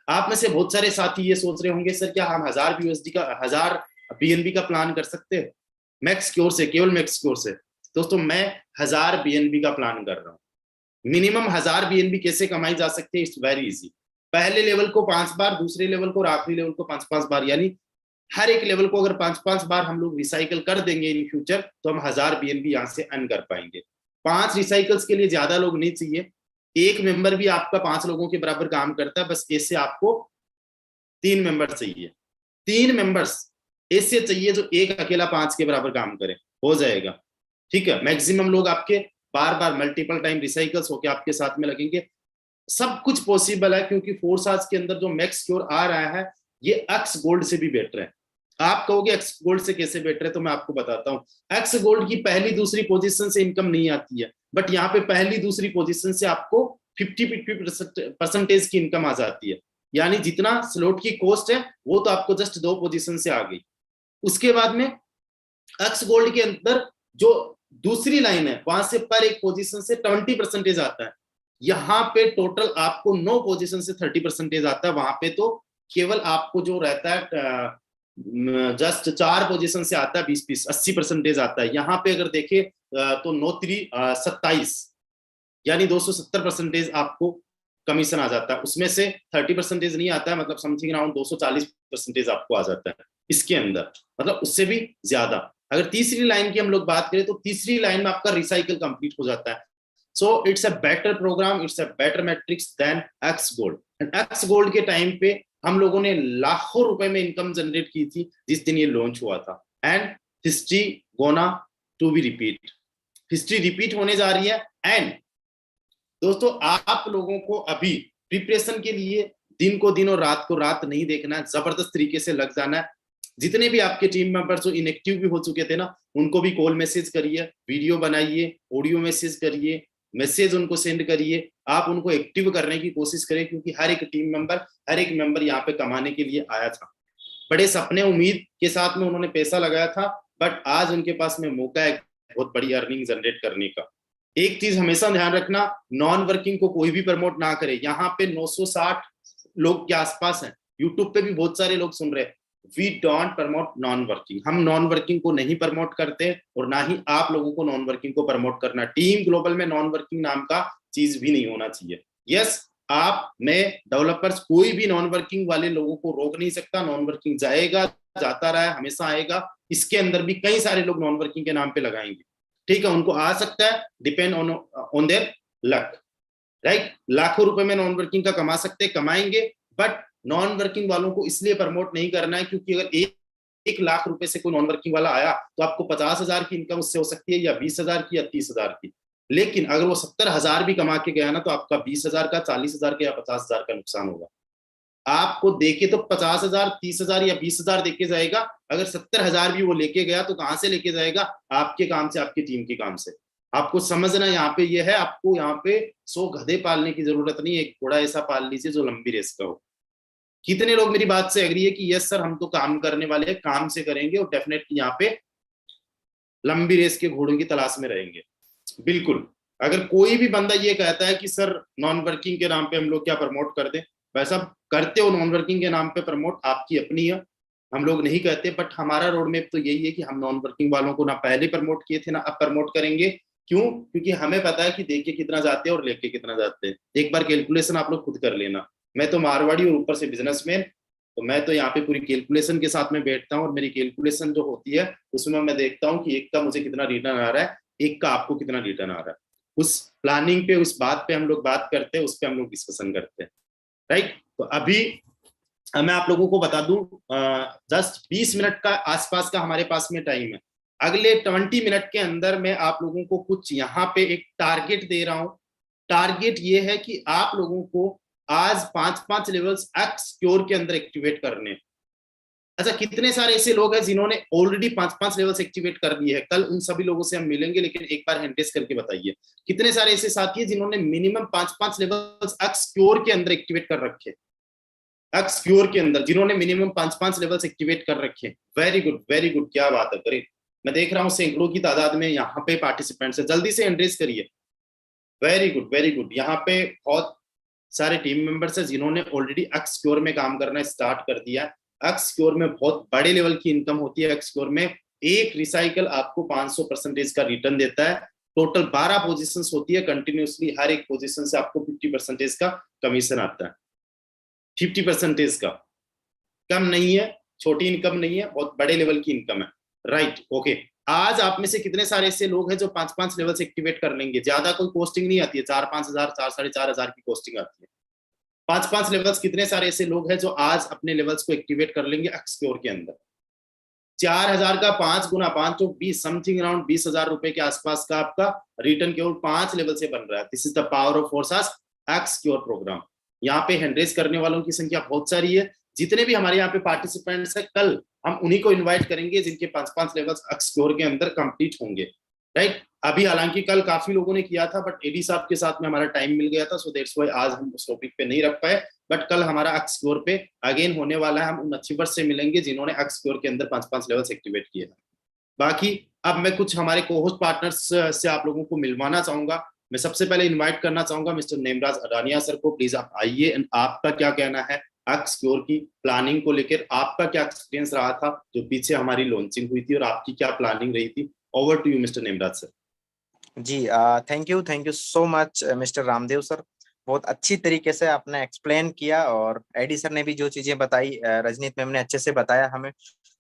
आप में से बहुत सारे साथी ये सोच रहे होंगे सर क्या हम 1000 यूएसडी का 1000 बीएनबी का प्लान कर सकते हैं मैक्स क्योर से, केवल मैक्स क्योर से? दोस्तों मैं 1000 बीएनबी का प्लान कर रहा हूँ। मिनिमम 1000 बीएनबी कैसे कमाई जा सकते हैं? It's very easy. पहले लेवल को 5 बार, दूसरे लेवल को और आखिरी लेवल को 5-5 बार, यानी हर एक लेवल को अगर 5-5 बार हम लोग रिसाइकल कर देंगे इन फ्यूचर, तो हम 1000 बीएनबी यहाँ से अर्न कर पाएंगे। 5 रिसाइकल्स के लिए ज्यादा लोग नहीं चाहिए, एक मेंबर भी आपका 5 लोगों के बराबर काम करता है, बस ऐसे आपको 3 मेंबर चाहिए, 3 मेंबर्स ऐसे चाहिए जो एक अकेला 5 के बराबर काम करे, हो जाएगा। ठीक है, मैक्सिमम लोग आपके बार बार मल्टीपल टाइम रिसाइकल्स होके आपके साथ में लगेंगे। सब कुछ पॉसिबल है, क्योंकि फोर्स आज के अंदर जो मैक्स क्योर आ रहा है ये एक्स गोल्ड से भी बेटर है। आप कहोगे एक्स गोल्ड से कैसे बेटर है, तो मैं आपको बताता हूँ। एक्स गोल्ड की पहली दूसरी पोजीशन से इनकम नहीं आती है, बट यहाँ पे पहली दूसरी पोजीशन से आपको 50% की इनकम आ जाती है, यानी जितना स्लॉट की कॉस्ट है वो तो आपको जस्ट 2 पोजीशन से आ गई। उसके बाद में एक्स गोल्ड के अंदर जो दूसरी लाइन है वहां से पर एक पोजीशन से 20% आता है, यहाँ पे टोटल आपको 9 पोजीशन से 30% आता है। वहां पे तो केवल आपको जो रहता है जस्ट 4 पोजीशन से आता है 20-20 80% आता है। यहाँ पे अगर देखे तो 9-3 27, यानी 270% आपको कमीशन आ जाता है। उसमें से 30% नहीं आता है, मतलब समथिंग अराउंड 240% आपको आ जाता है इसके अंदर, मतलब उससे भी ज्यादा। अगर तीसरी लाइन की हम लोग बात करें तो तीसरी लाइन में आपका रिसाइकल कंप्लीट हो जाता है। So it's a better programme, it's a better matrix than X gold. And X gold के टाइम पे हम लोगों ने लाखों रुपए में इनकम जनरेट की थी जिस दिन ये लॉन्च हुआ था। And history gonna to be repeat, history repeat होने जा रही है। एंड दोस्तों आप लोगों को अभी प्रिपरेशन के लिए दिन को दिन और रात को रात नहीं देखना है, जबरदस्त तरीके से लग जाना है। जितने भी आपके टीम मेंबर्स जो इनएक्टिव भी हो चुके थे ना, उनको भी कॉल मैसेज करिए, वीडियो बनाइए, ऑडियो मैसेज करिए, मैसेज उनको सेंड करिए, आप उनको एक्टिव करने की कोशिश करें, क्योंकि हर एक टीम मेंबर, हर एक मेंबर यहाँ पे कमाने के लिए आया था। बड़े सपने उम्मीद के साथ में उन्होंने पैसा लगाया था, बट आज उनके पास में मौका है बहुत बड़ी अर्निंग जनरेट करने का। एक चीज हमेशा ध्यान रखना, नॉन वर्किंग को कोई भी प्रमोट ना करे। यहाँ पे 960 लोग के आसपास हैं, यूट्यूब पे भी बहुत सारे लोग सुन रहे हैं। We don't promote non working, हम नॉन वर्किंग को नहीं प्रमोट करते और ना ही आप लोगों को नॉन वर्किंग को प्रमोट करना। टीम ग्लोबल में नॉन वर्किंग नाम का चीज भी नहीं होना चाहिए। यस, आप मैं डेवलपर्स कोई भी नॉन वर्किंग वाले लोगों को रोक नहीं सकता, नॉन वर्किंग जाएगा, जाता रहा है, हमेशा आएगा। इसके अंदर भी कई सारे लोग नॉन वर्किंग के नाम पे लगाएंगे, ठीक है, उनको आ सकता है, depend on their luck, right. लाखों रुपए में नॉन वर्किंग का कमा सकते, कमाएंगे, बट नॉन वर्किंग वालों को इसलिए प्रमोट नहीं करना है क्योंकि अगर 1 लाख रुपए से कोई नॉन वर्किंग वाला आया तो आपको 50,000 की इनकम उससे हो सकती है, या 20,000 की, या 30,000 की। लेकिन अगर वो 70,000 भी कमा के गया ना, तो आपका 20,000 का, 40,000 का या 50,000 का नुकसान होगा। आपको देके तो 50,000, 30,000 या 20,000 देके जाएगा, अगर 70,000 भी वो लेके गया तो कहां से लेके जाएगा? आपके काम से, आपकी टीम के काम से। आपको समझना यहाँ पे ये है, आपको यहाँ पे 100 गधे पालने की जरूरत नहीं है, एक घोड़ा ऐसा पाल लीजिए जो लंबी रेस का हो। कितने लोग मेरी बात से एग्री है कि यस सर हम तो काम करने वाले हैं, काम से करेंगे और डेफिनेटली यहाँ पे लंबी रेस के घोड़ों की तलाश में रहेंगे? बिल्कुल। अगर कोई भी बंदा ये कहता है कि सर नॉन वर्किंग के नाम पे हम लोग क्या प्रमोट कर दें, वैसा करते हो नॉन वर्किंग के नाम पे प्रमोट, आपकी अपनी है, हम लोग नहीं कहते। बट हमारा रोड मैप तो यही है कि हम नॉन वर्किंग वालों को ना पहले प्रमोट किए थे, ना अब प्रमोट करेंगे, क्यों? क्योंकि हमें पता है कि दे के कितना जाते हैं और लेके कितना जाते हैं। एक बार कैलकुलेशन आप लोग खुद कर लेना। मैं तो मारवाड़ी और ऊपर से बिजनेसमैन, तो मैं तो यहाँ पे पूरी कैलकुलेशन के साथ में बैठता हूँ, और मेरी कैलकुलेशन जो होती है उसमें मैं देखता हूँ कि एक का मुझे कितना रिटर्न आ रहा है, एक का आपको कितना रिटर्न आ रहा है। उस प्लानिंग पे, उस बात पे हम लोग बात करते हैं, उस पे हम लोग डिस्कशन करते हैं, राइट। तो अभी मैं आप लोगों को बता दूं, जस्ट 20 मिनट का आसपास का हमारे पास में टाइम है। अगले 20 मिनट के अंदर मैं आप लोगों को कुछ यहाँ पे एक टारगेट दे रहा हूं। टारगेट ये है कि आप लोगों को आज 5-5 लेवल्स एक्सक्योर के अंदर एक्टिवेट करने। अच्छा, कितने सारे ऐसे लोग हैं जिन्होंने ऑलरेडी 5-5 लेवल्स एक्टिवेट कर दिए हैं? कल उन सभी लोगों से हम मिलेंगे, लेकिन एक बार हैंड टेस्ट करके बताइए कितने सारे ऐसे साथी हैं जिन्होंने मिनिमम 5-5 लेवल्स एक्सक्योर के अंदर एक्टिवेट कर रखे, एक्सक्योर के अंदर जिन्होंने मिनिमम 5-5 लेवल्स एक्टिवेट कर रखे। वेरी गुड, वेरी गुड, क्या बात है, ग्रेट। मैं देख रहा हूँ सैकड़ों की तादाद में यहाँ पे पार्टिसिपेंट्स है, जल्दी से एंड्रेस करिए। Very good, very good. यहाँ पे बहुत सारे टीम मेंबर्स है जिन्होंने ऑलरेडी एक्सक्योर में काम करना स्टार्ट कर दिया। एक्सक्योर में बहुत बड़े लेवल की इनकम होती है। एक्सक्योर में एक रिसाइकल आपको 500% का रिटर्न देता है। टोटल 12 पोजीशंस होती है कंटिन्यूसली, हर एक पोजीशन से आपको 50% का कमीशन आता है। 50% का कम नहीं है, छोटी इनकम नहीं है, बहुत बड़े लेवल की इनकम है, राइट। ओके, आज आप में से कितने सारे ऐसे लोग हैं जो 5-5 लेवल से एक्टिवेट कर लेंगे? ज्यादा कोई कॉस्टिंग नहीं आती है, 4-5 हजार, 4-4.5 हजार की कॉस्टिंग आती है। 5-5 लेवल्स, कितने सारे ऐसे लोग हैं जो आज अपने लेवल्स को एक्टिवेट कर लेंगे एक्सक्योर के अंदर? 4,000 का 5 गुना 5 तो 20, समथिंग अराउंड 20,000 रुपए के आसपास का आपका रिटर्न केवल 5 लेवल से बन रहा है। This is the power of फोर्सास एक्सक्योर प्रोग्राम। यहाँ पे हैंड-रेज करने वालों की संख्या बहुत सारी है। जितने भी हमारे यहाँ पे पार्टिसिपेंट्स है, कल हम उन्हीं को इनवाइट करेंगे जिनके 5-5 लेवल्स एक्सक्योर के अंदर कंप्लीट होंगे, राइट। अभी हालांकि कल काफी लोगों ने किया था, बट एडी साहब के साथ में हमारा टाइम मिल गया था, सो दैट्स व्हाई आज हम उस टॉपिक पे नहीं रख पाए। बट कल हमारा एक्सक्योर पे अगेन होने वाला है। हम उन अचीवर्स से मिलेंगे जिन्होंने एक्सक्योर के अंदर 5-5 लेवल्स एक्टिवेट किए हैं। बाकी अब मैं कुछ हमारे कोहोस्ट पार्टनर्स से आप लोगों को मिलवाना चाहूंगा। मैं सबसे पहले इनवाइट करना चाहूंगा मिस्टर नेमराज अडानिया सर को। प्लीज आप आइए एंड आपका क्या कहना है एक्सक्योर की प्लानिंग को लेकर? आपका क्या एक्सपीरियंस रहा था जो पीछे हमारी लॉन्चिंग हुई थी, और आपकी क्या प्लानिंग रही थी? Over to you mister Nemraj sir. जी, thank you so much mister Ramdev sir. बहुत अच्छी तरीके से आपने एक्सप्लेन किया, और एडी सर ने भी जो चीजें बताई, रजनीत मैम ने अच्छे से बताया हमें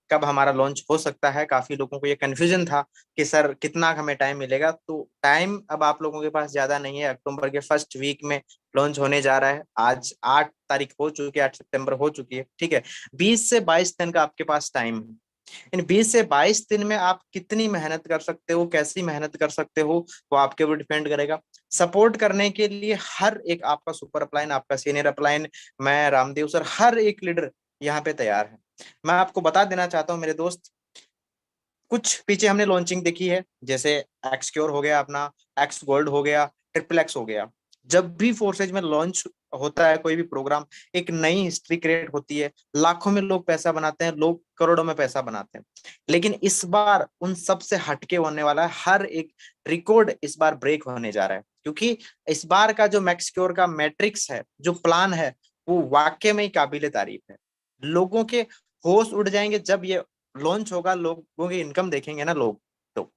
कब हमारा लॉन्च हो सकता है। काफी लोगों को ये कंफ्यूजन था कि सर कितना हमें टाइम मिलेगा, तो टाइम अब आप लोगों के पास ज्यादा नहीं है। अक्टूबर के फर्स्ट वीक में लॉन्च होने जा रहा है। आज 8 तारीख हो चुकी है, 8 सितंबर हो चुकी है, ठीक है। 20 से 22 दिन का आपके पास टाइम है। इन 20 से 22 दिन में आप कितनी मेहनत कर सकते हो, कैसी मेहनत कर सकते हो, वो आपके ऊपर डिपेंड करेगा। सपोर्ट करने के लिए हर एक आपका सुपर अपलाइन, आपका सीनियर अपलाइन, मैं, रामदेव सर, हर एक लीडर यहाँ पे तैयार है। मैं आपको बता देना चाहता हूँ मेरे दोस्त, कुछ पीछे हमने लॉन्चिंग देखी है, जैसे एक्सक्योर हो गया, अपना एक्स गोल्ड हो गया, ट्रिपल एक्स हो गया। जब भी फोर्सेज में लॉन्च होता है कोई भी प्रोग्राम, एक नई हिस्ट्री क्रिएट होती है। लाखों में लोग पैसा बनाते हैं, लोग करोड़ों में पैसा बनाते हैं। लेकिन इस बार उन सब से हटके होने वाला है। हर एक रिकॉर्ड इस बार ब्रेक होने जा रहा है, क्योंकि इस बार का जो मैक्सक्योर का मैट्रिक्स है, जो प्लान है, वो वाकई में ही काबिले तारीफ है। लोगों के होश उड़ जाएंगे जब ये लॉन्च होगा, लोगों की इनकम देखेंगे ना लोग तो।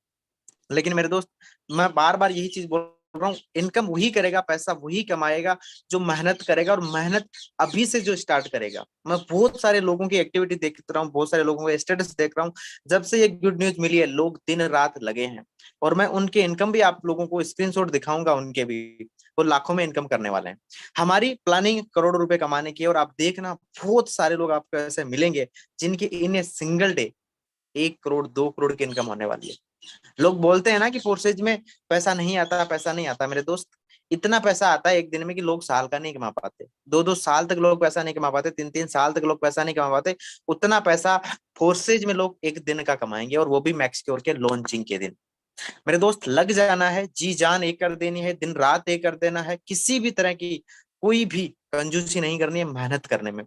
लेकिन मेरे दोस्त, मैं बार बार यही चीज बोल रहा हूँ, इनकम वही करेगा, पैसा वही कमाएगा जो मेहनत करेगा, और मेहनत अभी से जो स्टार्ट करेगा। मैं बहुत सारे लोगों की एक्टिविटी देख रहा हूँ, बहुत सारे लोगों के स्टेटस देख रहा हूँ। जब से ये गुड न्यूज मिली है, लोग दिन रात लगे हैं, और मैं उनके इनकम भी आप लोगों को स्क्रीनशॉट दिखाऊंगा उनके भी। वो लाखों में इनकम करने वाले हैं। हमारी प्लानिंग करोड़ों रुपए कमाने की है, और आप देखना बहुत सारे लोग आपको ऐसे मिलेंगे जिनकी in a single day 1 crore 2 crore की इनकम होने वाली है। लोग बोलते हैं ना कि फोर्सेज में पैसा नहीं आता, पैसा नहीं आता। मेरे दोस्त, इतना पैसा आता है एक दिन में कि लोग साल का नहीं कमा पाते। 2-2 साल तक लोग पैसा नहीं कमा पाते, 3-3 साल तक लोग पैसा नहीं कमा पाते। उतना पैसा फोर्सेज में लोग एक दिन का कमाएंगे, और वो भी मैक्सक्योर के लॉन्चिंग के दिन। मेरे दोस्त, लग जाना है, जी जान एक कर देनी है, दिन रात एक कर देना है। किसी भी तरह की कोई भी कंजूसी नहीं करनी है मेहनत करने में।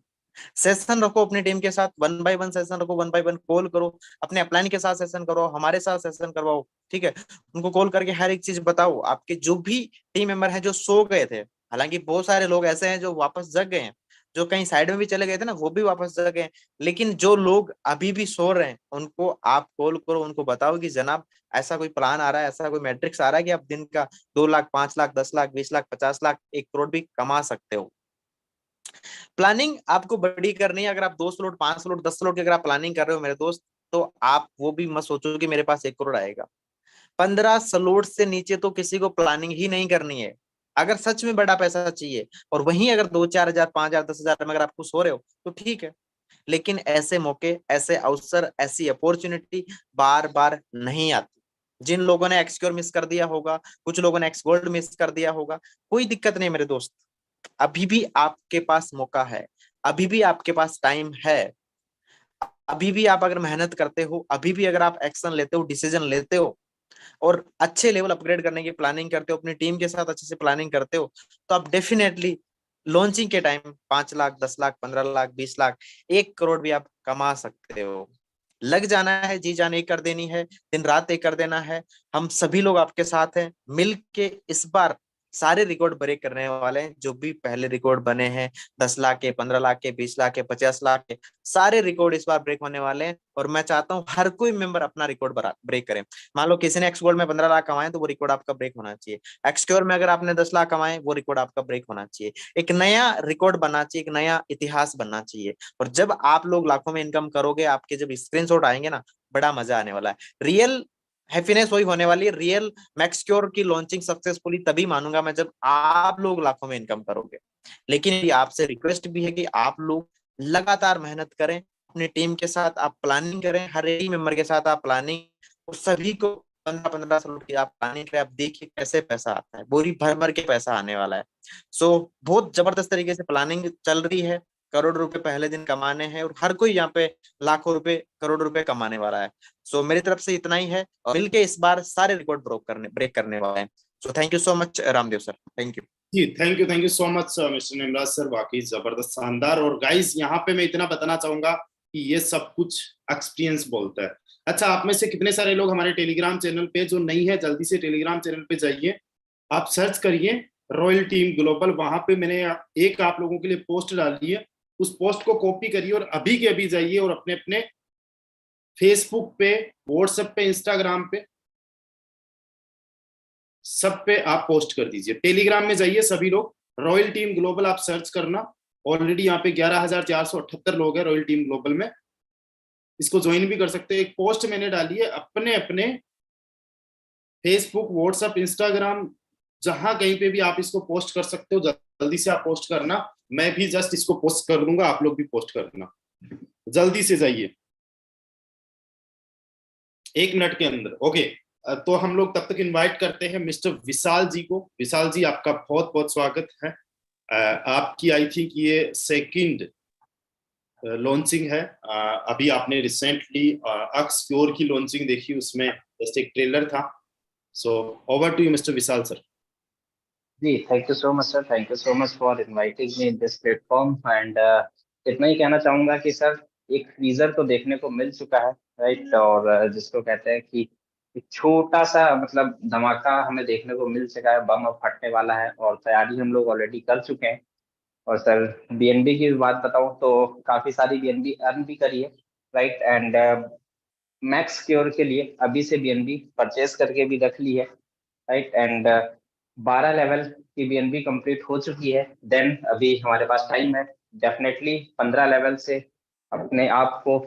सेशन रखो अपनी टीम के साथ, 1 बाय 1 सेशन रखो, 1 बाय 1 कॉल करो, अपने अपलाइन के साथ सेशन करो, हमारे साथ सेशन करवाओ, ठीक है। उनको कॉल करके हर एक चीज बताओ। आपके जो भी टीम मेंबर हैं जो सो गए थे, हालांकि बहुत सारे लोग ऐसे हैं जो वापस जग गए हैं, जो कहीं साइड में भी चले गए थे ना वो भी वापस जगे। लेकिन जो लोग अभी भी सो रहे हैं उनको आप कॉल करो, उनको बताओ कि जनाब ऐसा कोई प्लान आ रहा है, ऐसा कोई मैट्रिक्स आ रहा है कि आप दिन का 2 लाख, 5 लाख, 10 लाख, 20 लाख, 50 लाख, 1 करोड़ भी कमा सकते हो। प्लानिंग आपको बड़ी करनी है। अगर आप 2 स्लॉट, 5 स्लॉट, 10 स्लॉट की अगर आप प्लानिंग कर रहे हो मेरे दोस्त, तो आप वो भी मत सोचो कि मेरे पास 1 करोड़ आएगा। 15 स्लॉट से नीचे तो किसी को प्लानिंग ही नहीं करनी है। अगर सच में बड़ा पैसा चाहिए और वहीं अगर 2-4 हजार, 5 हजार, 10 हजार में अगर आप खुश हो रहे हो तो ठीक है। लेकिन ऐसे मौके, ऐसे अवसर, ऐसी अपॉर्चुनिटी बार बार नहीं आती। जिन लोगों ने एक्सक्योर मिस कर दिया होगा, कुछ लोगों ने एक्स गोल्ड मिस कर दिया होगा, कोई दिक्कत नहीं मेरे दोस्त। अभी भी आपके पास मौका है, अभी भी आपके पास टाइम है। अभी भी आप अगर मेहनत करते हो, अभी भी अगर आप एक्शन लेते हो, डिसीजन लेते हो और अच्छे लेवल अपग्रेड करने की प्लानिंग करते हो, अपनी टीम के साथ अच्छे से प्लानिंग करते हो, तो आप डेफिनेटली लॉन्चिंग के टाइम 5 लाख, 10 लाख, 15 लाख, 20 लाख, 1 करोड़ भी आप कमा सकते हो। लग जाना है, जी जान एक कर देनी है, दिन रात एक कर देना है। हम सभी लोग आपके साथ हैं, मिल के इस बार सारे रिकॉर्ड ब्रेक करने वाले हैं। जो भी पहले रिकॉर्ड बने हैं 10 लाख के, 15 लाख के, 20 लाख के, 50 लाख के, सारे रिकॉर्ड इस बार ब्रेक होने वाले हैं। और मैं चाहता हूं हर कोई मेंबर अपना रिकॉर्ड ब्रेक करे। मान लो किसी ने एक्स गोल्ड में 15 लाख कमाए तो वो रिकॉर्ड आपका ब्रेक होना चाहिए। एक्सक्योर में अगर आपने 10 लाख कमाए वो रिकॉर्ड आपका ब्रेक होना चाहिए। एक नया रिकॉर्ड बनना चाहिए, एक नया इतिहास बनना चाहिए। और जब आप लोग लाखों में इनकम करोगे, आपके जब स्क्रीनशॉट आएंगे ना, बड़ा मजा आने वाला है। रियल हैप्पीनेस वही होने वाली है। रियल मैक्सक्योर की लॉन्चिंग सक्सेसफुली तभी मानूंगा मैं जब आप लोग लाखों में इनकम करोगे। लेकिन आपसे रिक्वेस्ट भी है कि आप लोग लगातार मेहनत करें, अपनी टीम के साथ आप प्लानिंग करें, हर एक मेंबर के साथ आप प्लानिंग, और सभी को 15-15 साल की आप प्लानिंग करें। आप देखिए कैसे पैसा आता है, बोरी भर भर के पैसा आने वाला है। बहुत जबरदस्त तरीके से प्लानिंग चल रही है। करोड़ रुपए पहले दिन कमाने हैं और हर कोई यहाँ पे लाखों रुपए, करोड़ रुपए कमाने वाला है। मेरी तरफ से इतना ही है और मिलके इस बार सारे रिकॉर्ड ब्रेक करने वाले हैं। Thank you so much Ramdev sir, thank you. जी thank you so much mister Nimraj sir, वाकई जबरदस्त, शानदार। और गाइस यहाँ पे मैं इतना बताना चाहूंगा कि ये सब कुछ एक्सपीरियंस बोलता है। अच्छा, आप में से कितने सारे लोग हमारे टेलीग्राम चैनल पे जो नहीं है, जल्दी से टेलीग्राम चैनल पे जाइए, आप सर्च करिए रॉयल टीम ग्लोबल। वहां पे मैंने एक आप लोगों के लिए पोस्ट डाली है, उस पोस्ट को कॉपी करिए और अभी के अभी जाइए और अपने अपने फेसबुक पे, व्हाट्सएप पे, इंस्टाग्राम पे, सब पे आप पोस्ट कर दीजिए। टेलीग्राम में जाइए सभी लोग, रॉयल टीम ग्लोबल आप सर्च करना। ऑलरेडी यहाँ पे 11,478 लोग हैं रॉयल टीम ग्लोबल में, इसको ज्वाइन भी कर सकते हैं। एक पोस्ट मैंने डाली है, अपने अपने फेसबुक, व्हाट्सएप, इंस्टाग्राम, जहां कहीं पे भी आप इसको पोस्ट कर सकते हो, जल्दी से आप पोस्ट करना। मैं भी जस्ट इसको पोस्ट कर दूंगा, आप लोग भी पोस्ट कर देना, जल्दी से जाइए 1 मिनट के अंदर। ओके, तो हम लोग तब तक इनवाइट करते हैं मिस्टर विशाल जी को। विशाल जी, आपका बहुत बहुत स्वागत है। आपकी आई थिंक ये सेकंड लॉन्चिंग है। अभी आपने रिसेंटली एक्सक्योर की लॉन्चिंग देखी, उसमें जस्ट एक ट्रेलर था। So over to you Mr Vishal sir. जी, thank you so much sir, thank you so much for inviting me in this platform. And इतना ही कहना चाहूंगा कि सर एक टीजर तो देखने को मिल चुका है, राइट। और जिसको कहते हैं कि एक छोटा सा मतलब धमाका हमें देखने को मिल चुका है, बम अब फटने वाला है और तैयारी हम लोग ऑलरेडी कर चुके हैं। और सर बीएनबी की बात बताऊं तो काफी सारी बीएनबी अर्न भी करी है, राइट। एंड मैक्स क्योर के लिए अभी से बीएनबी परचेज करके भी रख ली है, राइट। एंड 12 लेवल की बीएनबी कंप्लीट हो चुकी है। देन अभी हमारे पास टाइम है, डेफिनेटली 15 लेवल से अपने आप को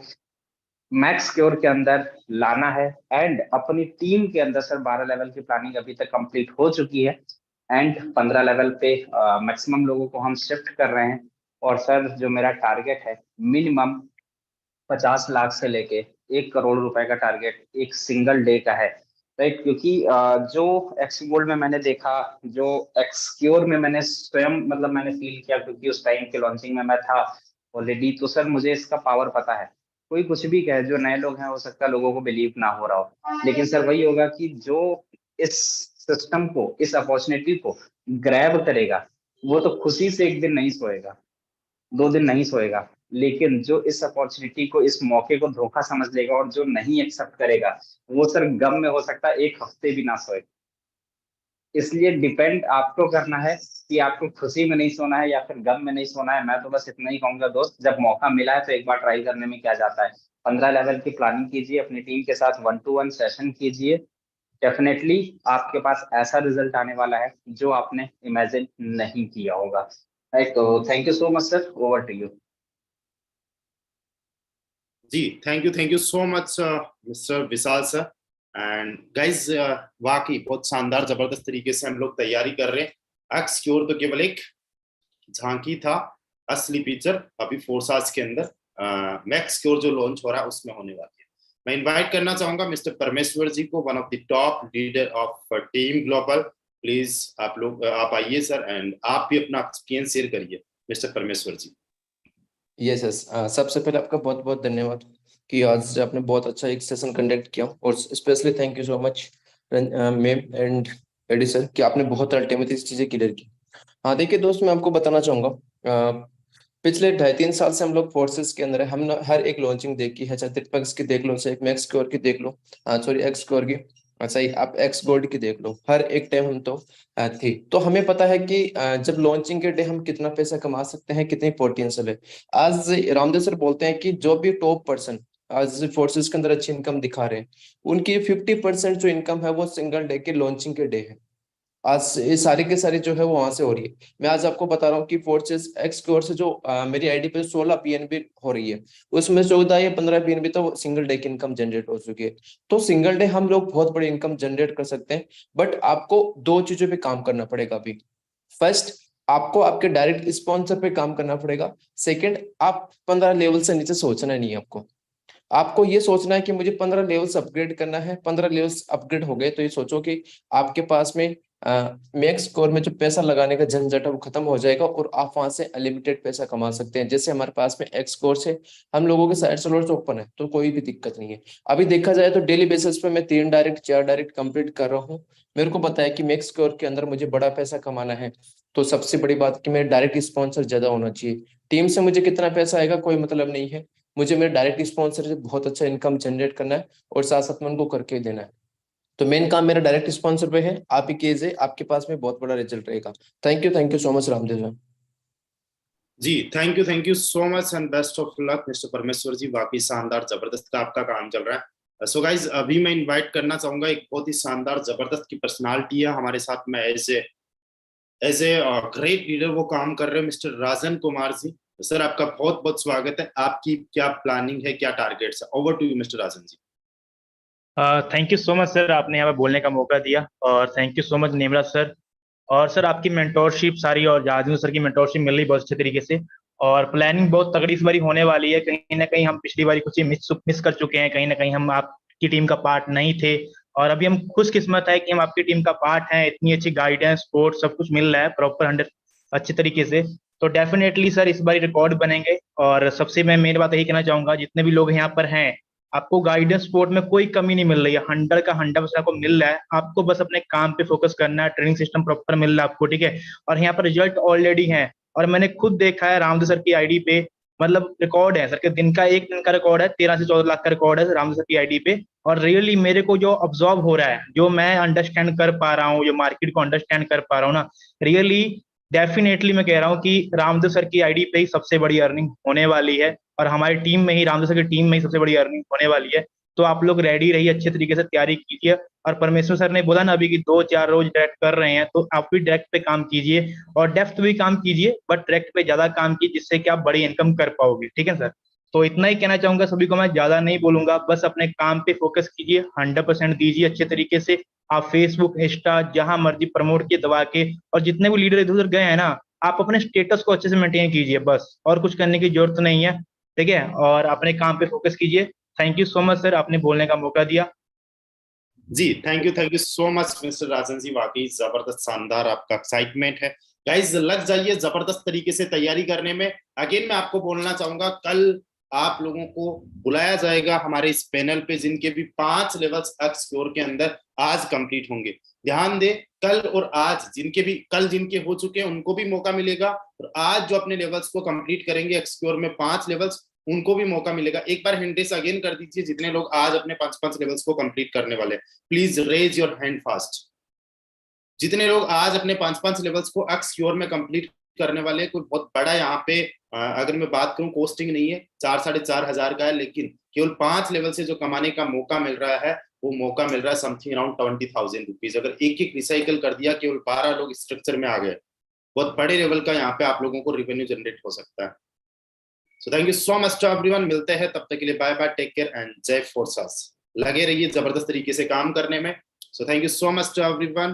मैक्स क्योर के अंदर लाना है। एंड अपनी टीम के अंदर सर 12 लेवल की प्लानिंग अभी तक कंप्लीट हो चुकी है एंड 15 लेवल पे मैक्सिमम लोगों को हम शिफ्ट कर रहे हैं। और सर जो मेरा टारगेट है, मिनिमम 50 लाख से लेके 1 करोड़ रुपए का टारगेट एक सिंगल डे का है, राइट। क्योंकि जो एक्स गोल्ड में मैंने देखा, जो एक्सक्योर में मैंने स्वयं मतलब मैंने फील किया, क्योंकि उस टाइम के लॉन्चिंग में मैं था ऑलरेडी, तो सर मुझे इसका पावर पता है। कोई कुछ भी कहे, जो नए लोग हैं हो सकता है लोगों को बिलीव ना हो रहा हो, लेकिन सर वही होगा कि जो इस सिस्टम को, इस अपॉर्चुनिटी को ग्रैब करेगा, वो तो खुशी से एक दिन नहीं सोएगा, 2 दिन नहीं सोएगा। लेकिन जो इस अपॉर्चुनिटी को, इस मौके को धोखा समझ लेगा और जो नहीं एक्सेप्ट करेगा, वो सर गम में हो सकता है 1 हफ्ते भी ना सोए। इसलिए डिपेंड आपको करना है कि आपको खुशी में नहीं सोना है या फिर गम में नहीं सोना है। मैं तो बस इतना ही कहूंगा दोस्त, जब मौका मिला है तो एक बार ट्राई करने में क्या जाता है। 15 लेवल की प्लानिंग कीजिए, अपनी टीम के साथ 1-to-1 सेशन कीजिए। डेफिनेटली आपके पास ऐसा रिजल्ट आने वाला है जो आपने इमेजिन नहीं किया होगा। राइट, तो thank you so much sir, over to you. जी thank you so much Mr Vishal sir. And guys वाकई बहुत शानदार जबरदस्त तरीके से हम लोग तैयारी कर रहे हैं। एक्सक्योर तो केवल एक झांकी था, असली फीचर अभी फोर्सास के अंदर मैक्सक्योर जो लॉन्च हो रहा है उसमें होने वाली है। मैं इनवाइट करना चाहूंगा मिस्टर परमेश्वर जी को, one of the top leader of team global. Please आप लोग आप आइए सर, एंड आप भी अपना एक्सपीरियंस शेयर करिए मिस्टर परमेश्वर जी। यस यस, सबसे पहले आपका बहुत बहुत धन्यवाद कि आज आपने बहुत अच्छा एक सेशन कंडक्ट किया, और specially thank you so much ma'am and AD sir कि आपने बहुत अल्टीमेटली चीजें क्लियर की। हाँ देखिए दोस्त, मैं आपको बताना चाहूंगा पिछले 2.5-3 साल से हम लोग फोर्सेस के अंदर है। हम हर एक लॉन्चिंग देखी है, चाहे तिरपक्स की देख लो, चाहे मैक्स स्कोर की देख लो, सॉरी एक्स स्कोर की, अच्छा ही आप एक्स गोल्ड की देख लो, हर एक टाइम हम तो थी। तो हमें पता है कि जब लॉन्चिंग के डे हम कितना पैसा कमा सकते हैं, कितनी पोटेंशियल है। आज रामदेव सर बोलते हैं कि जो भी टॉप पर्सन आज फोर्सेस के अंदर अच्छी इनकम दिखा रहे हैं, उनकी 50% जो इनकम है वो सिंगल डे के लॉन्चिंग के डे है। आज ये सारी के सारी जो है वो वहां से हो रही है। मैं आज आपको बता रहा हूँ कि फोर्सेस एक्स की ओर से जो मेरी आईडी पे 16 पीएनबी हो रही है, उसमें 14 या 15 पीएनबी तो सिंगल डे की इनकम जनरेट हो चुकी है। तो सिंगल डे हम लोग बहुत बड़ी इनकम जनरेट कर सकते हैं, बट आपको 2 चीजों पे काम करना पड़ेगा अभी। फर्स्ट, आपको आपके डायरेक्ट स्पॉन्सर पे काम करना पड़ेगा। सेकेंड, आप 15 लेवल से नीचे सोचना नहीं है आपको ये सोचना है कि मुझे 15 लेवल्स अपग्रेड करना है। 15 लेवल्स अपग्रेड हो गए तो ये सोचो कि आपके पास में मैक्स स्कोर में जो पैसा लगाने का झंझट है वो खत्म हो जाएगा, और आप वहां से अनलिमिटेड पैसा कमा सकते हैं। जैसे हमारे पास में एक्स स्कोर से हम लोगों के साइड स्लॉट्स ओपन है, तो कोई भी दिक्कत नहीं है। अभी देखा जाए तो डेली बेसिस पे मैं 3 डायरेक्ट 4 डायरेक्ट कंप्लीट कर रहा हूँ। मेरे को पता है कि मैक्स स्कोर के अंदर मुझे बड़ा पैसा कमाना है, तो सबसे बड़ी बात कि मेरे डायरेक्ट स्पॉन्सर ज्यादा होना चाहिए। टीम से मुझे कितना पैसा आएगा कोई मतलब नहीं है, मुझे मेरे डायरेक्ट स्पॉन्सर से बहुत अच्छा इनकम जनरेट करना है, और साथ साथ में उनको करके देना है। तो मेन काम मेरा डायरेक्ट स्पॉन्सर पे है, आप ही कीजिए, आपके पास में बहुत बड़ा रिजल्ट रहेगा। Thank you so much Ramdev sir. जी thank you so much and best of luck Mr Parmeshwar ji. वाकई शानदार जबरदस्त का आपका काम चल रहा है। सो गाइज अभी मैं इनवाइट करना चाहूंगा, एक बहुत ही शानदार जबरदस्त की पर्सनालिटी है हमारे साथ में, एज ए ग्रेट लीडर वो काम कर रहे हैं, मिस्टर राजन कुमार जी। सर आपका बहुत बहुत स्वागत है। आपकी क्या प्लानिंग है, क्या टारगेट्स है? Over to you mister Rajan ji. Thank you so much sir, आपने यहाँ पे बोलने का मौका दिया, और thank you so much Nemraj sir. और सर आपकी मेंटोरशिप सारी और राजेंद्र सर की मेंटोरशिप मिल रही बहुत अच्छे तरीके से, और प्लानिंग बहुत तगड़ी इस बारी होने वाली है। कहीं ना कहीं हम पिछली बारी कुछ मिस कर चुके हैं, कहीं ना कहीं हम आपकी टीम का पार्ट नहीं थे, और अभी हम खुशकिस्मत है कि हम आपकी टीम का पार्ट हैं। इतनी अच्छी गाइडेंस सपोर्ट सब कुछ मिल रहा है प्रॉपर 100 अच्छे तरीके से। तो डेफिनेटली सर इस बारी रिकॉर्ड बनेंगे। और सबसे मैं मेन बात यही कहना चाहूंगा, जितने भी लोग यहाँ पर हैं, आपको गाइडेंस सपोर्ट में कोई कमी नहीं मिल रही है, 100 का 100% आपको मिल रहा है। आपको बस अपने काम पे फोकस करना है, ट्रेनिंग सिस्टम प्रॉपर मिल रहा है आपको, ठीक है। और यहाँ पर रिजल्ट ऑलरेडी है, और मैंने खुद देखा है रामदेव सर की आईडी पे, मतलब रिकॉर्ड है सर के दिन का, एक दिन का रिकॉर्ड है, 13 से 14 लाख का रिकॉर्ड है रामदेव सर की आईडी पे। और रियली मेरे को जो ऑब्जर्व हो रहा है, जो मैं अंडरस्टैंड कर पा रहा हूँ, जो मार्केट को अंडरस्टैंड कर पा रहा हूँ ना, रियली डेफिनेटली मैं कह रहा हूँ कि रामदेव सर की आईडी पे ही सबसे बड़ी अर्निंग होने वाली है, और हमारी टीम में ही, रामदेव सर की टीम में ही सबसे बड़ी अर्निंग होने वाली है। तो आप लोग रेडी रहिए, अच्छे तरीके से तैयारी कीजिए। और परमेश्वर सर ने बोला ना अभी कि 2-4 रोज डायरेक्ट कर रहे हैं, तो आप भी डायरेक्ट पे काम कीजिए, और डेप्थ भी काम कीजिए, बट डायरेक्ट पे ज्यादा काम कीजिए, जिससे कि आप बड़ी इनकम कर पाओगे, ठीक है सर। तो इतना ही कहना चाहूंगा सभी को, मैं ज्यादा नहीं बोलूंगा, बस अपने काम पे फोकस कीजिए, 100% दीजिए अच्छे तरीके से। आप फेसबुक इंस्टा जहां मर्जी प्रमोट किए दबा के, और जितने भी लीडर इधर उधर गए हैं ना, आप अपने स्टेटस को अच्छे से मेंटेन कीजिए, बस और कुछ करने की जरूरत नहीं है, ठीक है। और अपने काम पे फोकस कीजिए। Thank you so much sir, आपने बोलने का मौका दिया। जी thank you so much mister Rajan ji. वाकई जबरदस्त शानदार आपका एक्साइटमेंट है। गाइज लग जाइए जबरदस्त तरीके से तैयारी करने में। अगेन मैं आपको बोलना चाहूंगा, कल आप लोगों को बुलाया जाएगा हमारे इस पैनल पे, जिनके भी 5 लेवल्स एक्सप्लोर के अंदर आज कंप्लीट होंगे। ध्यान दे, कल और आज जिनके हो चुके हैं उनको भी मौका मिलेगा, और आज जो अपने लेवल्स को कंप्लीट करेंगे एक्सप्लोर में 5 लेवल्स, उनको भी मौका मिलेगा। एक बार हैंड रेस अगेन कर दीजिए जितने लोग आज अपने 5 लेवल्स को कंप्लीट करने वाले। Please raise your hand fast. जितने लोग आज अपने 5-5 लेवल्स को एक्सक्योर में कंप्लीट करने वाले, कोई बहुत बड़ा यहाँ पे अगर मैं बात करूं कोस्टिंग नहीं है, 4-4.5 हजार का है, लेकिन केवल 5 लेवल से जो कमाने का मौका मिल रहा है वो मौका मिल रहा है समथिंग अराउंड 20,000 रुपीज। अगर एक रिसाइकल कर दिया, केवल 12 लोग स्ट्रक्चर में आ गए, बहुत बड़े लेवल का यहाँ पे आप लोगों को रेवेन्यू जनरेट हो सकता है। So thank you so much to everyone, मिलते हैं तब तक के लिए, bye bye, take care and जय फोर्सेस। लगे रहिए जबरदस्त तरीके से काम करने में। So thank you so much to everyone.